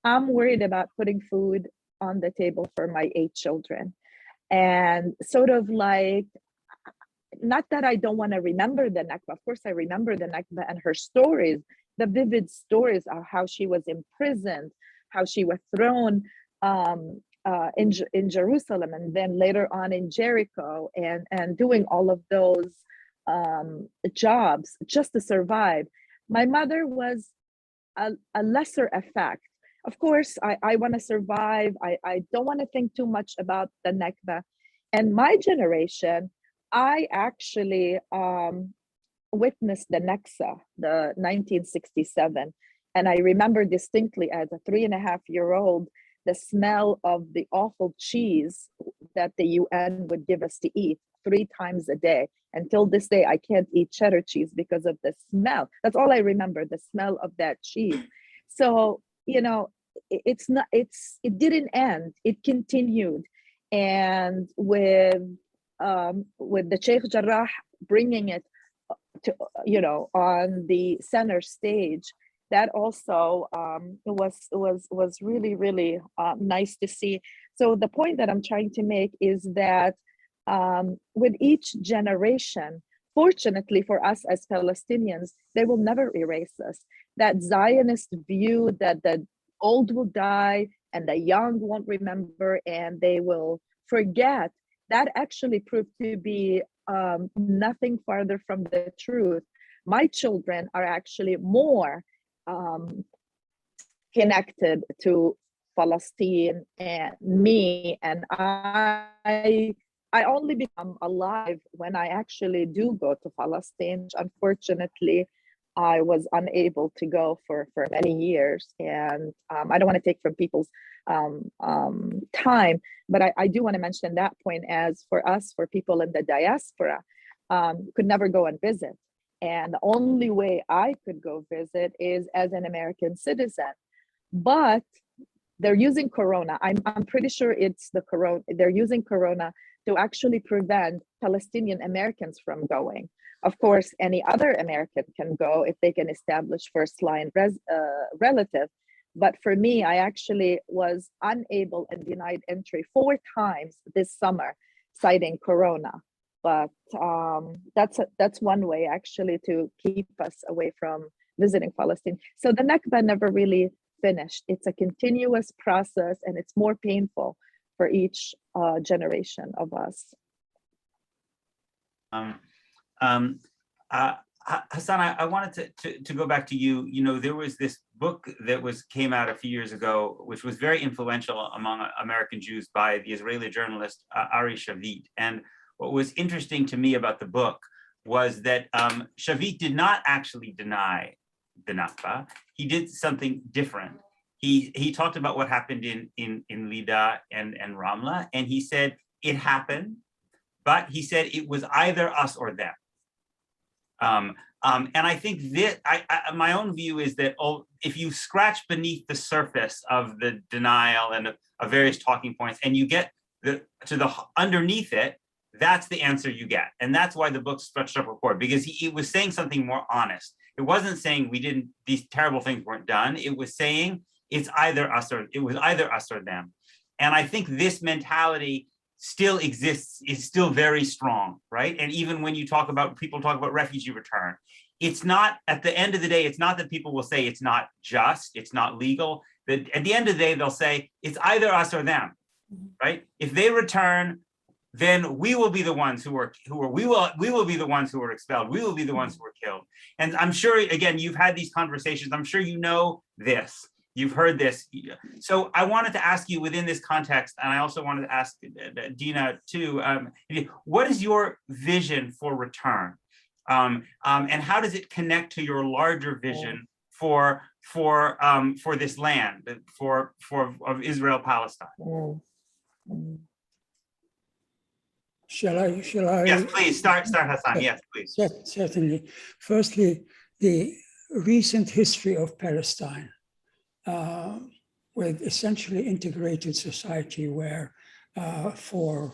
Speaker 5: I'm worried about putting food on the table for my 8 children. And sort of like, not that I don't want to remember the Nakba, of course I remember the Nakba and her stories, the vivid stories of how she was imprisoned, how she was thrown in Jerusalem, and then later on in Jericho, and doing all of those jobs just to survive. My mother was a lesser effect. Of course, I want to survive. I don't want to think too much about the Nakba. And my generation, I actually witnessed the Naksa, the 1967. And I remember distinctly as a 3.5-year-old, the smell of the awful cheese that the UN would give us to eat 3 times a day. Until this day, I can't eat cheddar cheese because of the smell. That's all I remember, the smell of that cheese. So, you know, it didn't end, it continued. And with the Sheikh Jarrah bringing it to, you know, on the center stage, that also was really, really nice to see. So the point that I'm trying to make is that with each generation, fortunately for us as Palestinians, they will never erase us. That Zionist view that the old will die and the young won't remember and they will forget, that actually proved to be nothing farther from the truth. My children are actually more connected to Palestine and me, and I only become alive when I actually do go to Palestine. Unfortunately, I was unable to go for many years, and I don't want to take from people's time, but I do want to mention that point, as for us, for people in the diaspora, could never go and visit. And the only way I could go visit is as an American citizen. But they're using Corona. I'm pretty sure it's the Corona. They're using Corona to actually prevent Palestinian Americans from going. Of course, any other American can go if they can establish first-line relative. But for me, I actually was unable and denied entry 4 times this summer, citing Corona. But that's one way actually to keep us away from visiting Palestine. So the Nakba never really finished. It's a continuous process, and it's more painful for each generation of us.
Speaker 1: Hasan, I wanted to go back to you. You know, there was this book that came out a few years ago, which was very influential among American Jews by the Israeli journalist Ari Shavit. And what was interesting to me about the book was that Shavit did not actually deny the Nakba. He did something different. He talked about what happened in Lida and Ramla, and he said it happened, but he said it was either us or them. And I think that my own view is that if you scratch beneath the surface of the denial and of various talking points, and you get to the underneath it, that's the answer you get. And that's why the book stretched up a chord, because he was saying something more honest. It wasn't saying these terrible things weren't done. It was saying it was either us or them. And I think this mentality still exists, is still very strong, right? And even when people talk about refugee return, it's not, at the end of the day, it's not that people will say it's not just, it's not legal. That at the end of the day, they'll say it's either us or them, right? If they return, then we will be the ones we will be the ones who are expelled. We will be the ones who are killed. And I'm sure, again, you've had these conversations. I'm sure you know this. You've heard this. So I wanted to ask you within this context, and I also wanted to ask Dina too, what is your vision for return? And how does it connect to your larger vision for this land, of Israel, Palestine?
Speaker 7: Shall I?
Speaker 1: Yes, please, start Hasan, yes, please.
Speaker 7: Certainly. Firstly, the recent history of Palestine, with essentially integrated society where for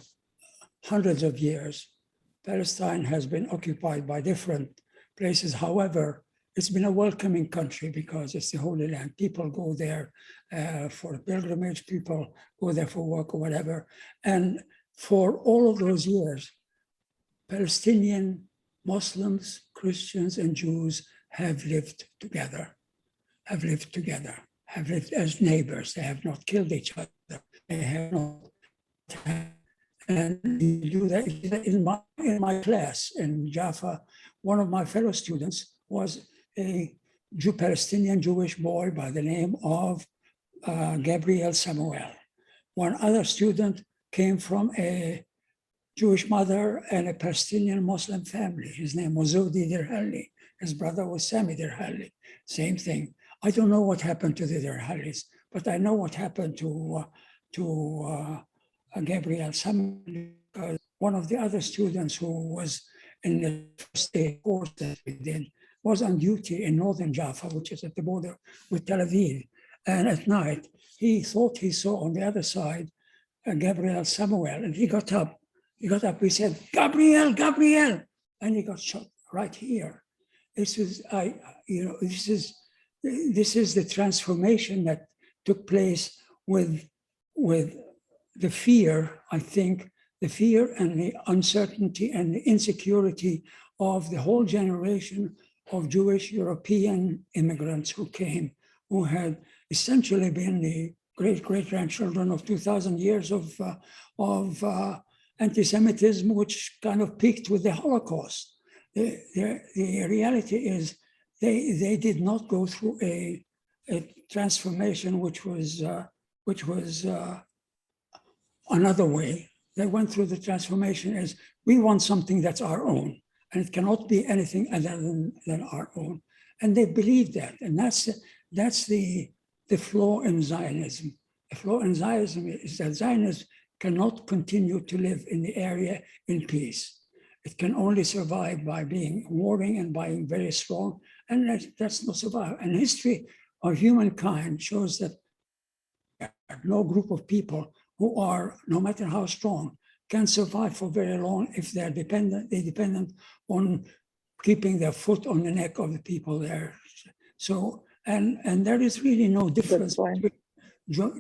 Speaker 7: hundreds of years, Palestine has been occupied by different places. However, it's been a welcoming country because it's the Holy Land. People go there for pilgrimage, people go there for work or whatever. And for all of those years, Palestinian Muslims, Christians, and Jews have lived together, have lived as neighbors. They have not killed each other. They have not. And you do that in my class in Jaffa. One of my fellow students was a Palestinian Jewish boy by the name of Gabriel Samuel. One other student came from a Jewish mother and a Palestinian Muslim family. His name was Zodi Dirhalli. His brother was Sami Dirhalli. Same thing. I don't know what happened to the Dirhallis, but I know what happened to Gabriel Samuel, because one of the other students who was in the first day course that we did was on duty in northern Jaffa, which is at the border with Tel Aviv. And at night, he thought he saw on the other side Gabriel Samuel, and he got up, he said, Gabriel, and he got shot right here. This is the transformation that took place with the fear, I think, the fear and the uncertainty and the insecurity of the whole generation of Jewish European immigrants who came, who had essentially been the great-grandchildren of 2,000 years of anti-Semitism, which kind of peaked with the Holocaust. The reality is they did not go through a transformation which was another way. They went through the transformation as we want something that's our own, and it cannot be anything other than our own. And they believe that, and that's the flaw in Zionism. The flaw in Zionism is that Zionists cannot continue to live in the area in peace. It can only survive by being warring and by being very strong, and that's not survival. And history of humankind shows that No group of people who are, no matter how strong, can survive for very long if they're dependent on keeping their foot on the neck of the people there. So, and there is really no difference between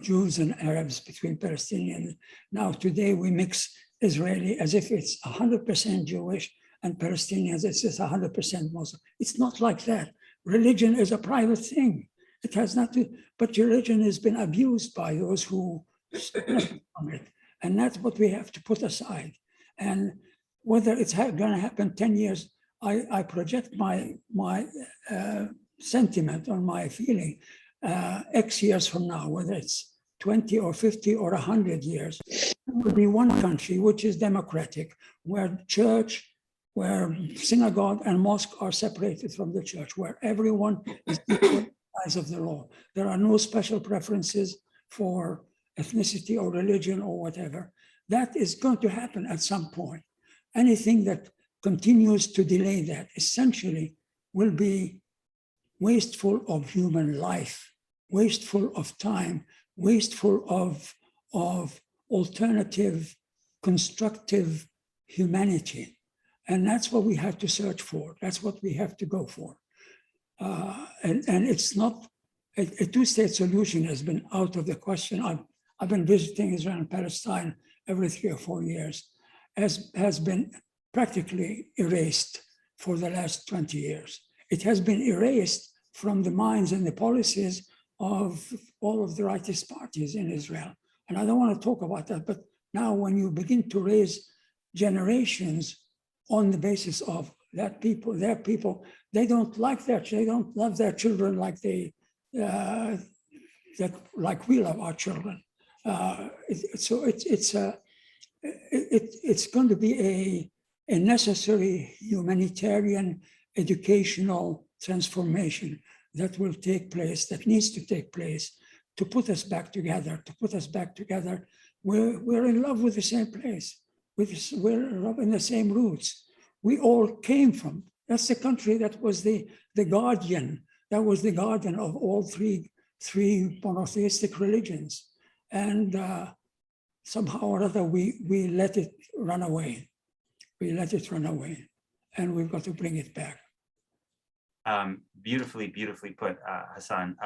Speaker 7: Jews and Arabs, between Palestinians. Now, today we mix Israeli as if it's 100% Jewish and Palestinians, it's just 100% Muslim. It's not like that. Religion is a private thing. It has not to, but religion has been abused by those who from it. And that's what we have to put aside. And whether it's going to happen 10 years, I project my sentiment or my feeling X years from now, whether it's 20 or 50 or 100 years, there will be one country which is democratic, where church, where synagogue and mosque are separated from the church, where everyone is equal in the eyes of the law. There are no special preferences for ethnicity or religion or whatever. That is going to happen at some point. Anything that continues to delay that essentially will be wasteful of human life, wasteful of time, wasteful of alternative, constructive humanity. And that's what we have to search for. That's what we have to go for. And it's not, a two-state solution has been out of the question. I've been visiting Israel and Palestine every 3 or 4 years, has been practically erased for the last 20 years. It has been erased from the minds and the policies of all of the rightist parties in Israel. And I don't want to talk about that, but now when you begin to raise generations on the basis of that people, their people, they don't like their, they don't love their children like they, like we love our children. So it's going to be a necessary humanitarian educational transformation that will take place, that needs to take place to put us back together, We're in love with the same place. We're in love in the same roots. We all came from, that's the country that was the guardian, that was the guardian of all three monotheistic religions. And somehow or other, we let it run away. We let it run away, and we've got to bring it back.
Speaker 1: Beautifully put, Hasan.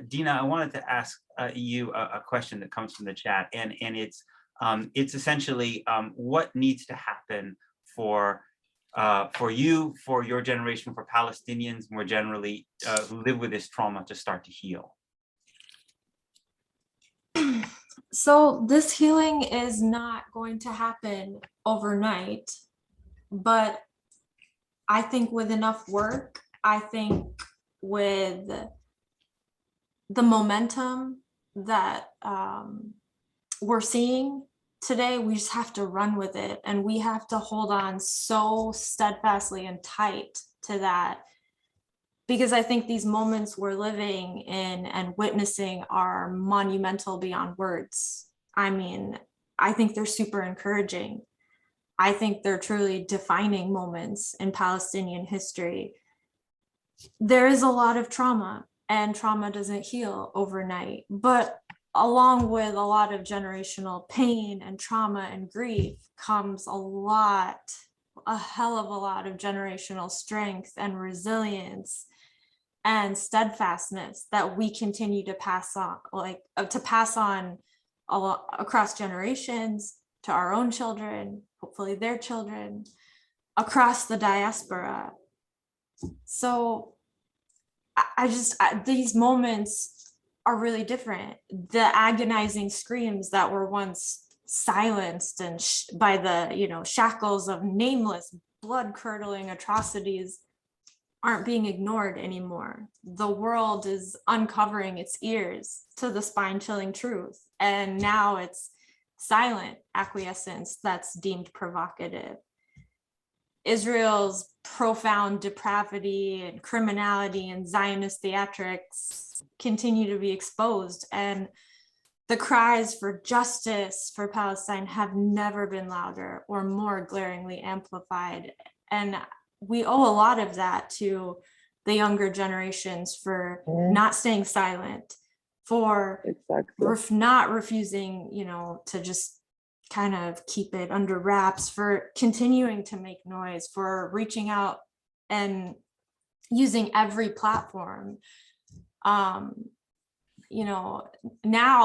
Speaker 1: Dina, I wanted to ask you a question that comes from the chat, and it's essentially what needs to happen for you, for your generation, for Palestinians more generally who live with this trauma to start to heal.
Speaker 6: So this healing is not going to happen overnight, but I think with enough work, I think with the momentum that we're seeing today, we just have to run with it, and we have to hold on so steadfastly and tight to that, because I think these moments we're living in and witnessing are monumental beyond words. I mean, I think they're super encouraging. I think they're truly defining moments in Palestinian history. There is a lot of trauma, and trauma doesn't heal overnight, but along with a lot of generational pain and trauma and grief comes a hell of a lot of generational strength and resilience and steadfastness that we continue to pass on, across generations to our own children, hopefully their children, across the diaspora. So these moments are really different. The agonizing screams that were once silenced and by the shackles of nameless blood-curdling atrocities aren't being ignored anymore. The world is uncovering its ears to the spine-chilling truth, and now it's silent acquiescence that's deemed provocative. Israel's profound depravity and criminality and Zionist theatrics continue to be exposed, and the cries for justice for Palestine have never been louder or more glaringly amplified. And we owe a lot of that to the younger generations for not staying silent,
Speaker 5: for
Speaker 6: not refusing, to just kind of keep it under wraps, for continuing to make noise, for reaching out and using every platform. Now,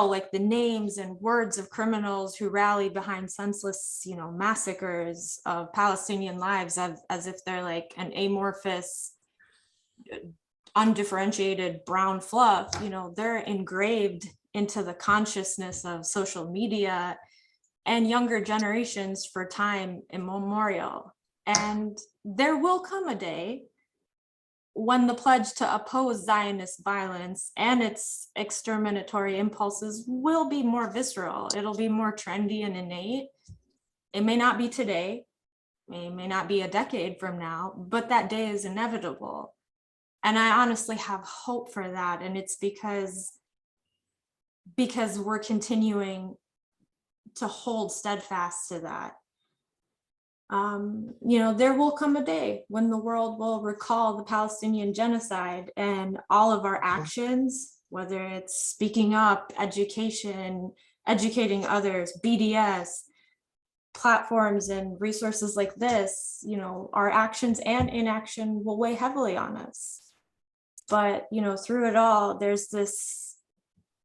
Speaker 6: like, the names and words of criminals who rally behind senseless, massacres of Palestinian lives as if they're like an amorphous, undifferentiated brown fluff, they're engraved into the consciousness of social media and younger generations for time immemorial. And there will come a day when the pledge to oppose Zionist violence and its exterminatory impulses will be more visceral. It'll be more trendy and innate. It may not be today, it may not be a decade from now, but that day is inevitable. And I honestly have hope for that. And it's because we're continuing to hold steadfast to that. There will come a day when the world will recall the Palestinian genocide, and all of our actions, whether it's speaking up, education, educating others, BDS, platforms and resources like this, our actions and inaction will weigh heavily on us. But, through it all, there's this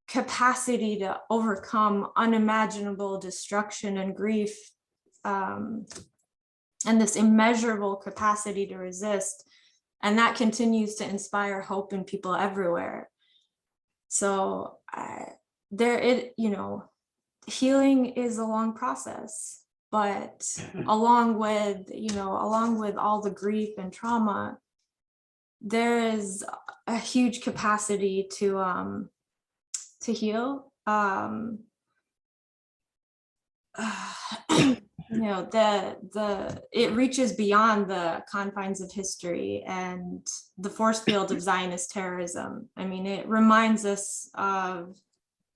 Speaker 6: capacity to overcome unimaginable destruction and grief, and this immeasurable capacity to resist. And that continues to inspire hope in people everywhere. So healing is a long process, but along with all the grief and trauma, there is a huge capacity to heal. It reaches beyond the confines of history and the force field of Zionist terrorism. I mean, it reminds us of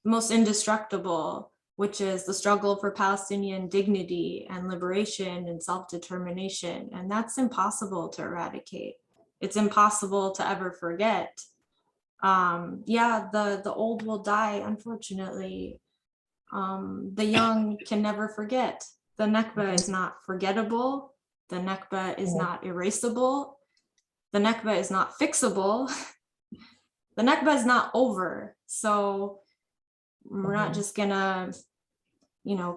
Speaker 6: most indestructible, which is the struggle for Palestinian dignity and liberation and self-determination. And that's impossible to eradicate. It's impossible to ever forget. The old will die, unfortunately. The young can never forget. The Nakba is not forgettable. The Nakba is not erasable. The Nakba is not fixable. The Nakba is not over. So we're not just gonna,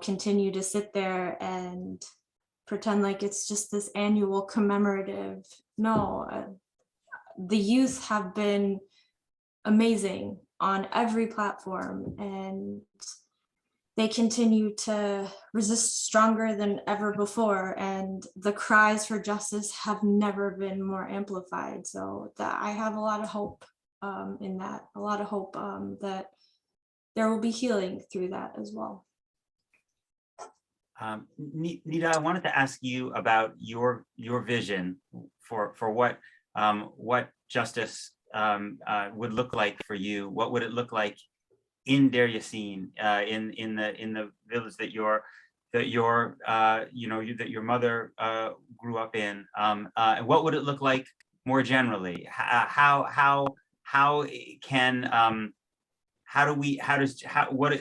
Speaker 6: continue to sit there and pretend like it's just this annual commemorative. No, the youth have been amazing on every platform, and they continue to resist stronger than ever before, and the cries for justice have never been more amplified. So that I have a lot of hope in that, a lot of hope that there will be healing through that as well.
Speaker 1: Nida, I wanted to ask you about your vision for what justice would look like for you. What would it look like in Deir Yassin, in the village that your mother grew up in? What would it look like more generally?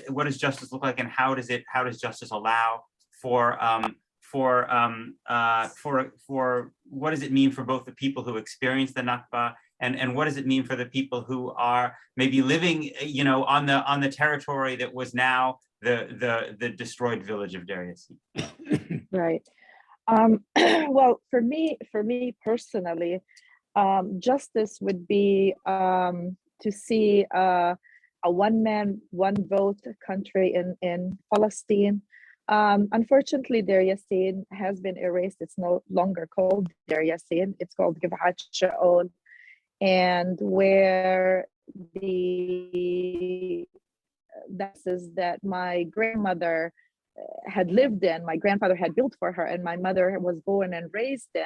Speaker 1: What does justice look like, and how does justice allow for what does it mean for both the people who experience the Nakba, and what does it mean for the people who are maybe living, on the territory that was now the destroyed village of Deir Yassin?
Speaker 5: Right. Well, for me personally, justice would be to see a one man, one vote country in Palestine. Unfortunately, Deir Yassin has been erased. It's no longer called Deir Yassin. It's called Giv'at Sha'ol. And where that is that my grandmother had lived in, my grandfather had built for her, and my mother was born and raised in.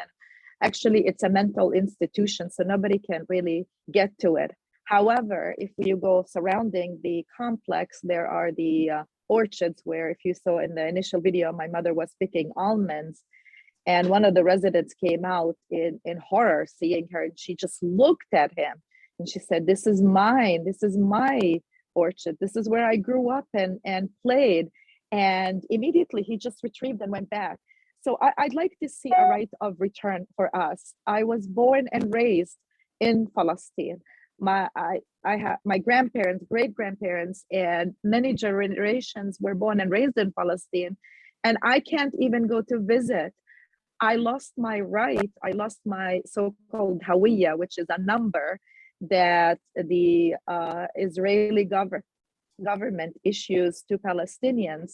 Speaker 5: Actually, it's a mental institution, so nobody can really get to it. However, if you go surrounding the complex, there are the orchards where, if you saw in the initial video, my mother was picking almonds, and one of the residents came out in horror seeing her, and she just looked at him and she said, this is mine, this is my orchard. This is where I grew up and played. And immediately he just retrieved and went back. So I'd like to see a right of return for us. I was born and raised in Palestine. My grandparents, great grandparents, and many generations were born and raised in Palestine. And I can't even go to visit. I lost my right. I lost my so-called Hawiyya, which is a number that the Israeli government issues to Palestinians.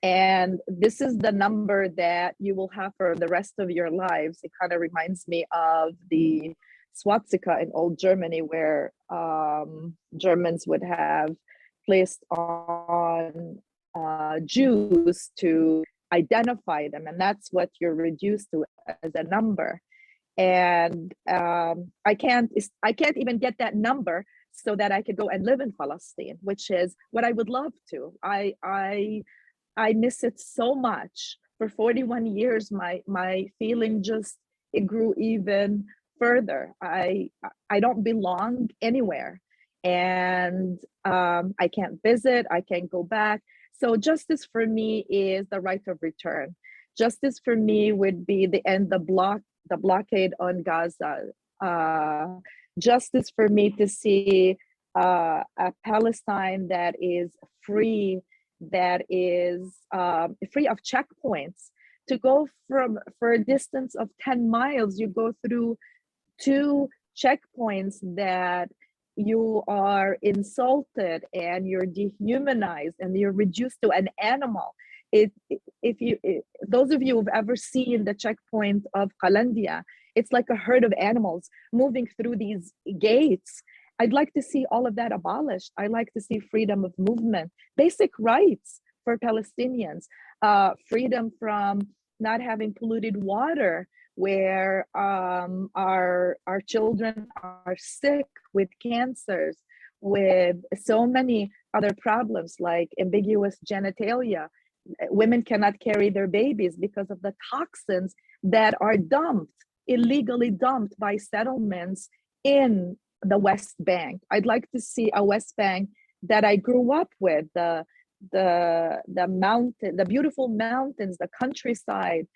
Speaker 5: And this is the number that you will have for the rest of your lives. It kind of reminds me of the swastika in old Germany, where Germans would have placed on Jews to identify them, and that's what you're reduced to as a number. And I can't even get that number so that I could go and live in Palestine, which is what I would love to. I miss it so much. For 41 years, my feeling just, it grew even further. I don't belong anywhere, and I can't visit, I can't go back. So justice for me is the right of return. Justice for me would be the end the blockade on Gaza. Justice for me to see a Palestine that is free, that is free of checkpoints. To go for a distance of 10 miles, you go through 2 checkpoints that you are insulted and you're dehumanized and you're reduced to an animal. Those of you who've ever seen the checkpoint of Qalandia, it's like a herd of animals moving through these gates. I'd like to see all of that abolished. I like to see freedom of movement, basic rights for Palestinians, freedom from not having polluted water, where our children are sick with cancers, with so many other problems like ambiguous genitalia. Women cannot carry their babies because of the toxins that are illegally dumped by settlements in the West Bank. I'd like to see a West Bank that I grew up with, the mountain, the beautiful mountains, the countryside.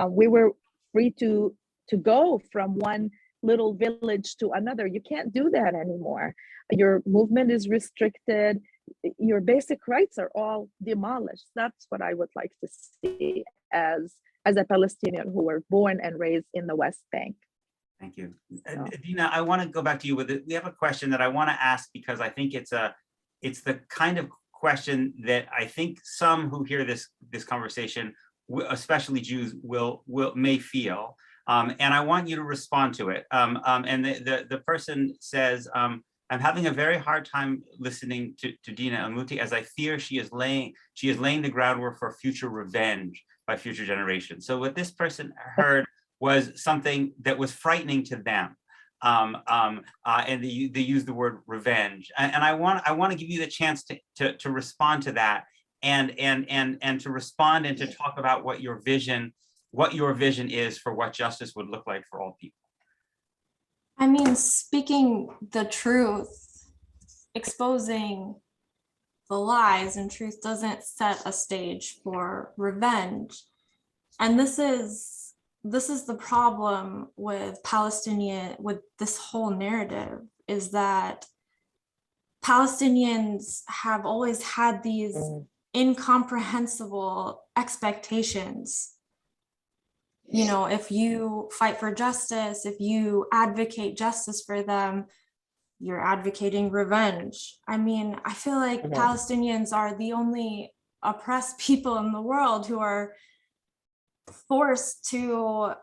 Speaker 5: We were free to go from one little village to another. You can't do that anymore. Your movement is restricted. Your basic rights are all demolished. That's what I would like to see as a Palestinian who were born and raised in the West Bank.
Speaker 1: Thank you. Dina, I want to go back to you with it. We have a question that I want to ask because I think it's the kind of question that I think some who hear this conversation, especially Jews, may feel, and I want you to respond to it. And the person says, I'm having a very hard time listening to Nida El-Muti, as I fear she is laying the groundwork for future revenge by future generations. So what this person heard was something that was frightening to them. And they use the word revenge. And I want to give you the chance to respond to that and to respond and to talk about what your vision is for what justice would look like for all people.
Speaker 6: I mean, speaking the truth, exposing the lies and truth doesn't set a stage for revenge. And this is the problem with with this whole narrative, is that Palestinians have always had these incomprehensible expectations. You know, if you fight for justice, if you advocate justice for them, you're advocating revenge. I mean, I feel like Palestinians are the only oppressed people in the world who are forced to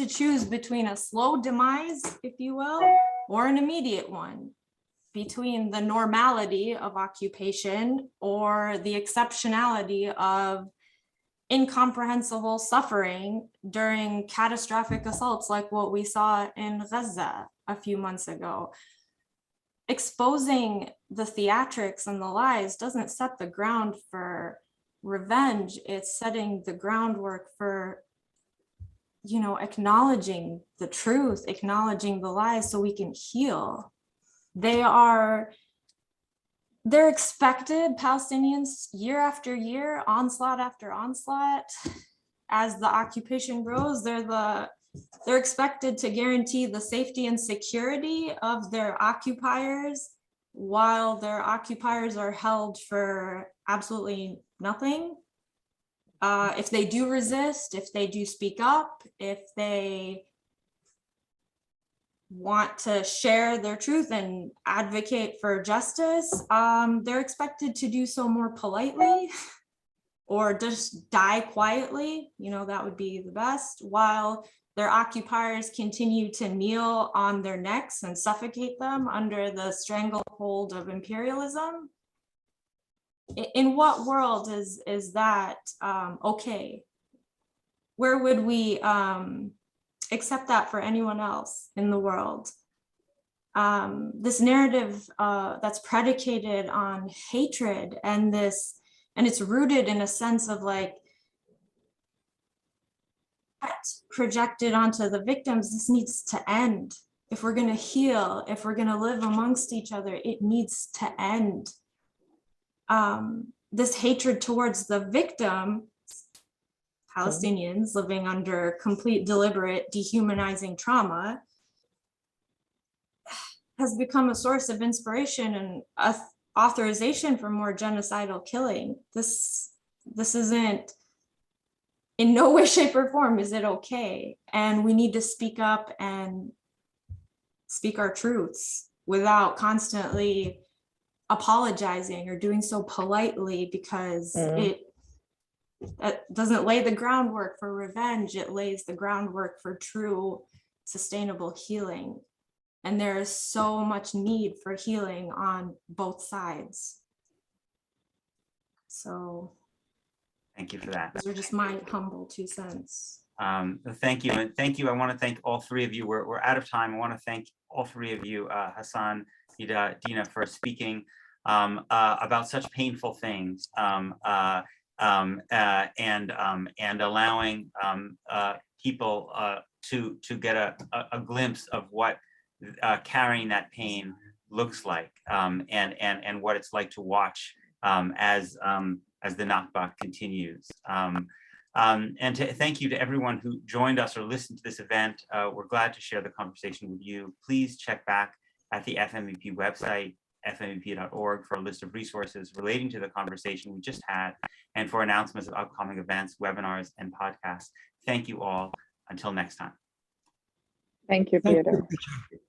Speaker 6: choose between a slow demise, if you will, or an immediate one, between the normality of occupation or the exceptionality of incomprehensible suffering during catastrophic assaults like what we saw in Gaza a few months ago. Exposing the theatrics and the lies doesn't set the ground for revenge. It's setting the groundwork for, acknowledging the truth, acknowledging the lies so we can heal. they're expected, Palestinians, year after year, onslaught after onslaught. As the occupation grows, they're expected to guarantee the safety and security of their occupiers while their occupiers are held for absolutely nothing. If they do resist, if they do speak up, if they want to share their truth and advocate for justice, they're expected to do so more politely or just die quietly. You know, that would be the best, while their occupiers continue to kneel on their necks and suffocate them under the stranglehold of imperialism. In what world is that okay? Where would we accept that for anyone else in the world? This narrative that's predicated on hatred and it's rooted in a sense of like projected onto the victims. This needs to end. If we're going to heal, if we're going to live amongst each other, it needs to end. This hatred towards the victim, Palestinians living under complete, deliberate, dehumanizing trauma, has become a source of inspiration and authorization for more genocidal killing. This isn't, in no way, shape, or form is it okay. And we need to speak up and speak our truths without constantly apologizing or doing so politely, because it doesn't lay the groundwork for revenge. It lays the groundwork for true sustainable healing. And there is so much need for healing on both sides. So
Speaker 1: thank you for that.
Speaker 6: Those are just my humble 2 cents.
Speaker 1: Thank you. And thank you. I want to thank all three of you. We're out of time. I want to thank all three of you, Hasan, Nida, Dina, for speaking about such painful things and allowing people to get a glimpse of what carrying that pain looks like, and what it's like to watch as the Nakba continues. And to thank you to everyone who joined us or listened to this event. We're glad to share the conversation with you. Please check back at the FMEP website, fmep.org, for a list of resources relating to the conversation we just had, and for announcements of upcoming events, webinars, and podcasts. Thank you all. Until next time.
Speaker 5: Thank you,
Speaker 7: Thank
Speaker 5: Peter.
Speaker 7: you.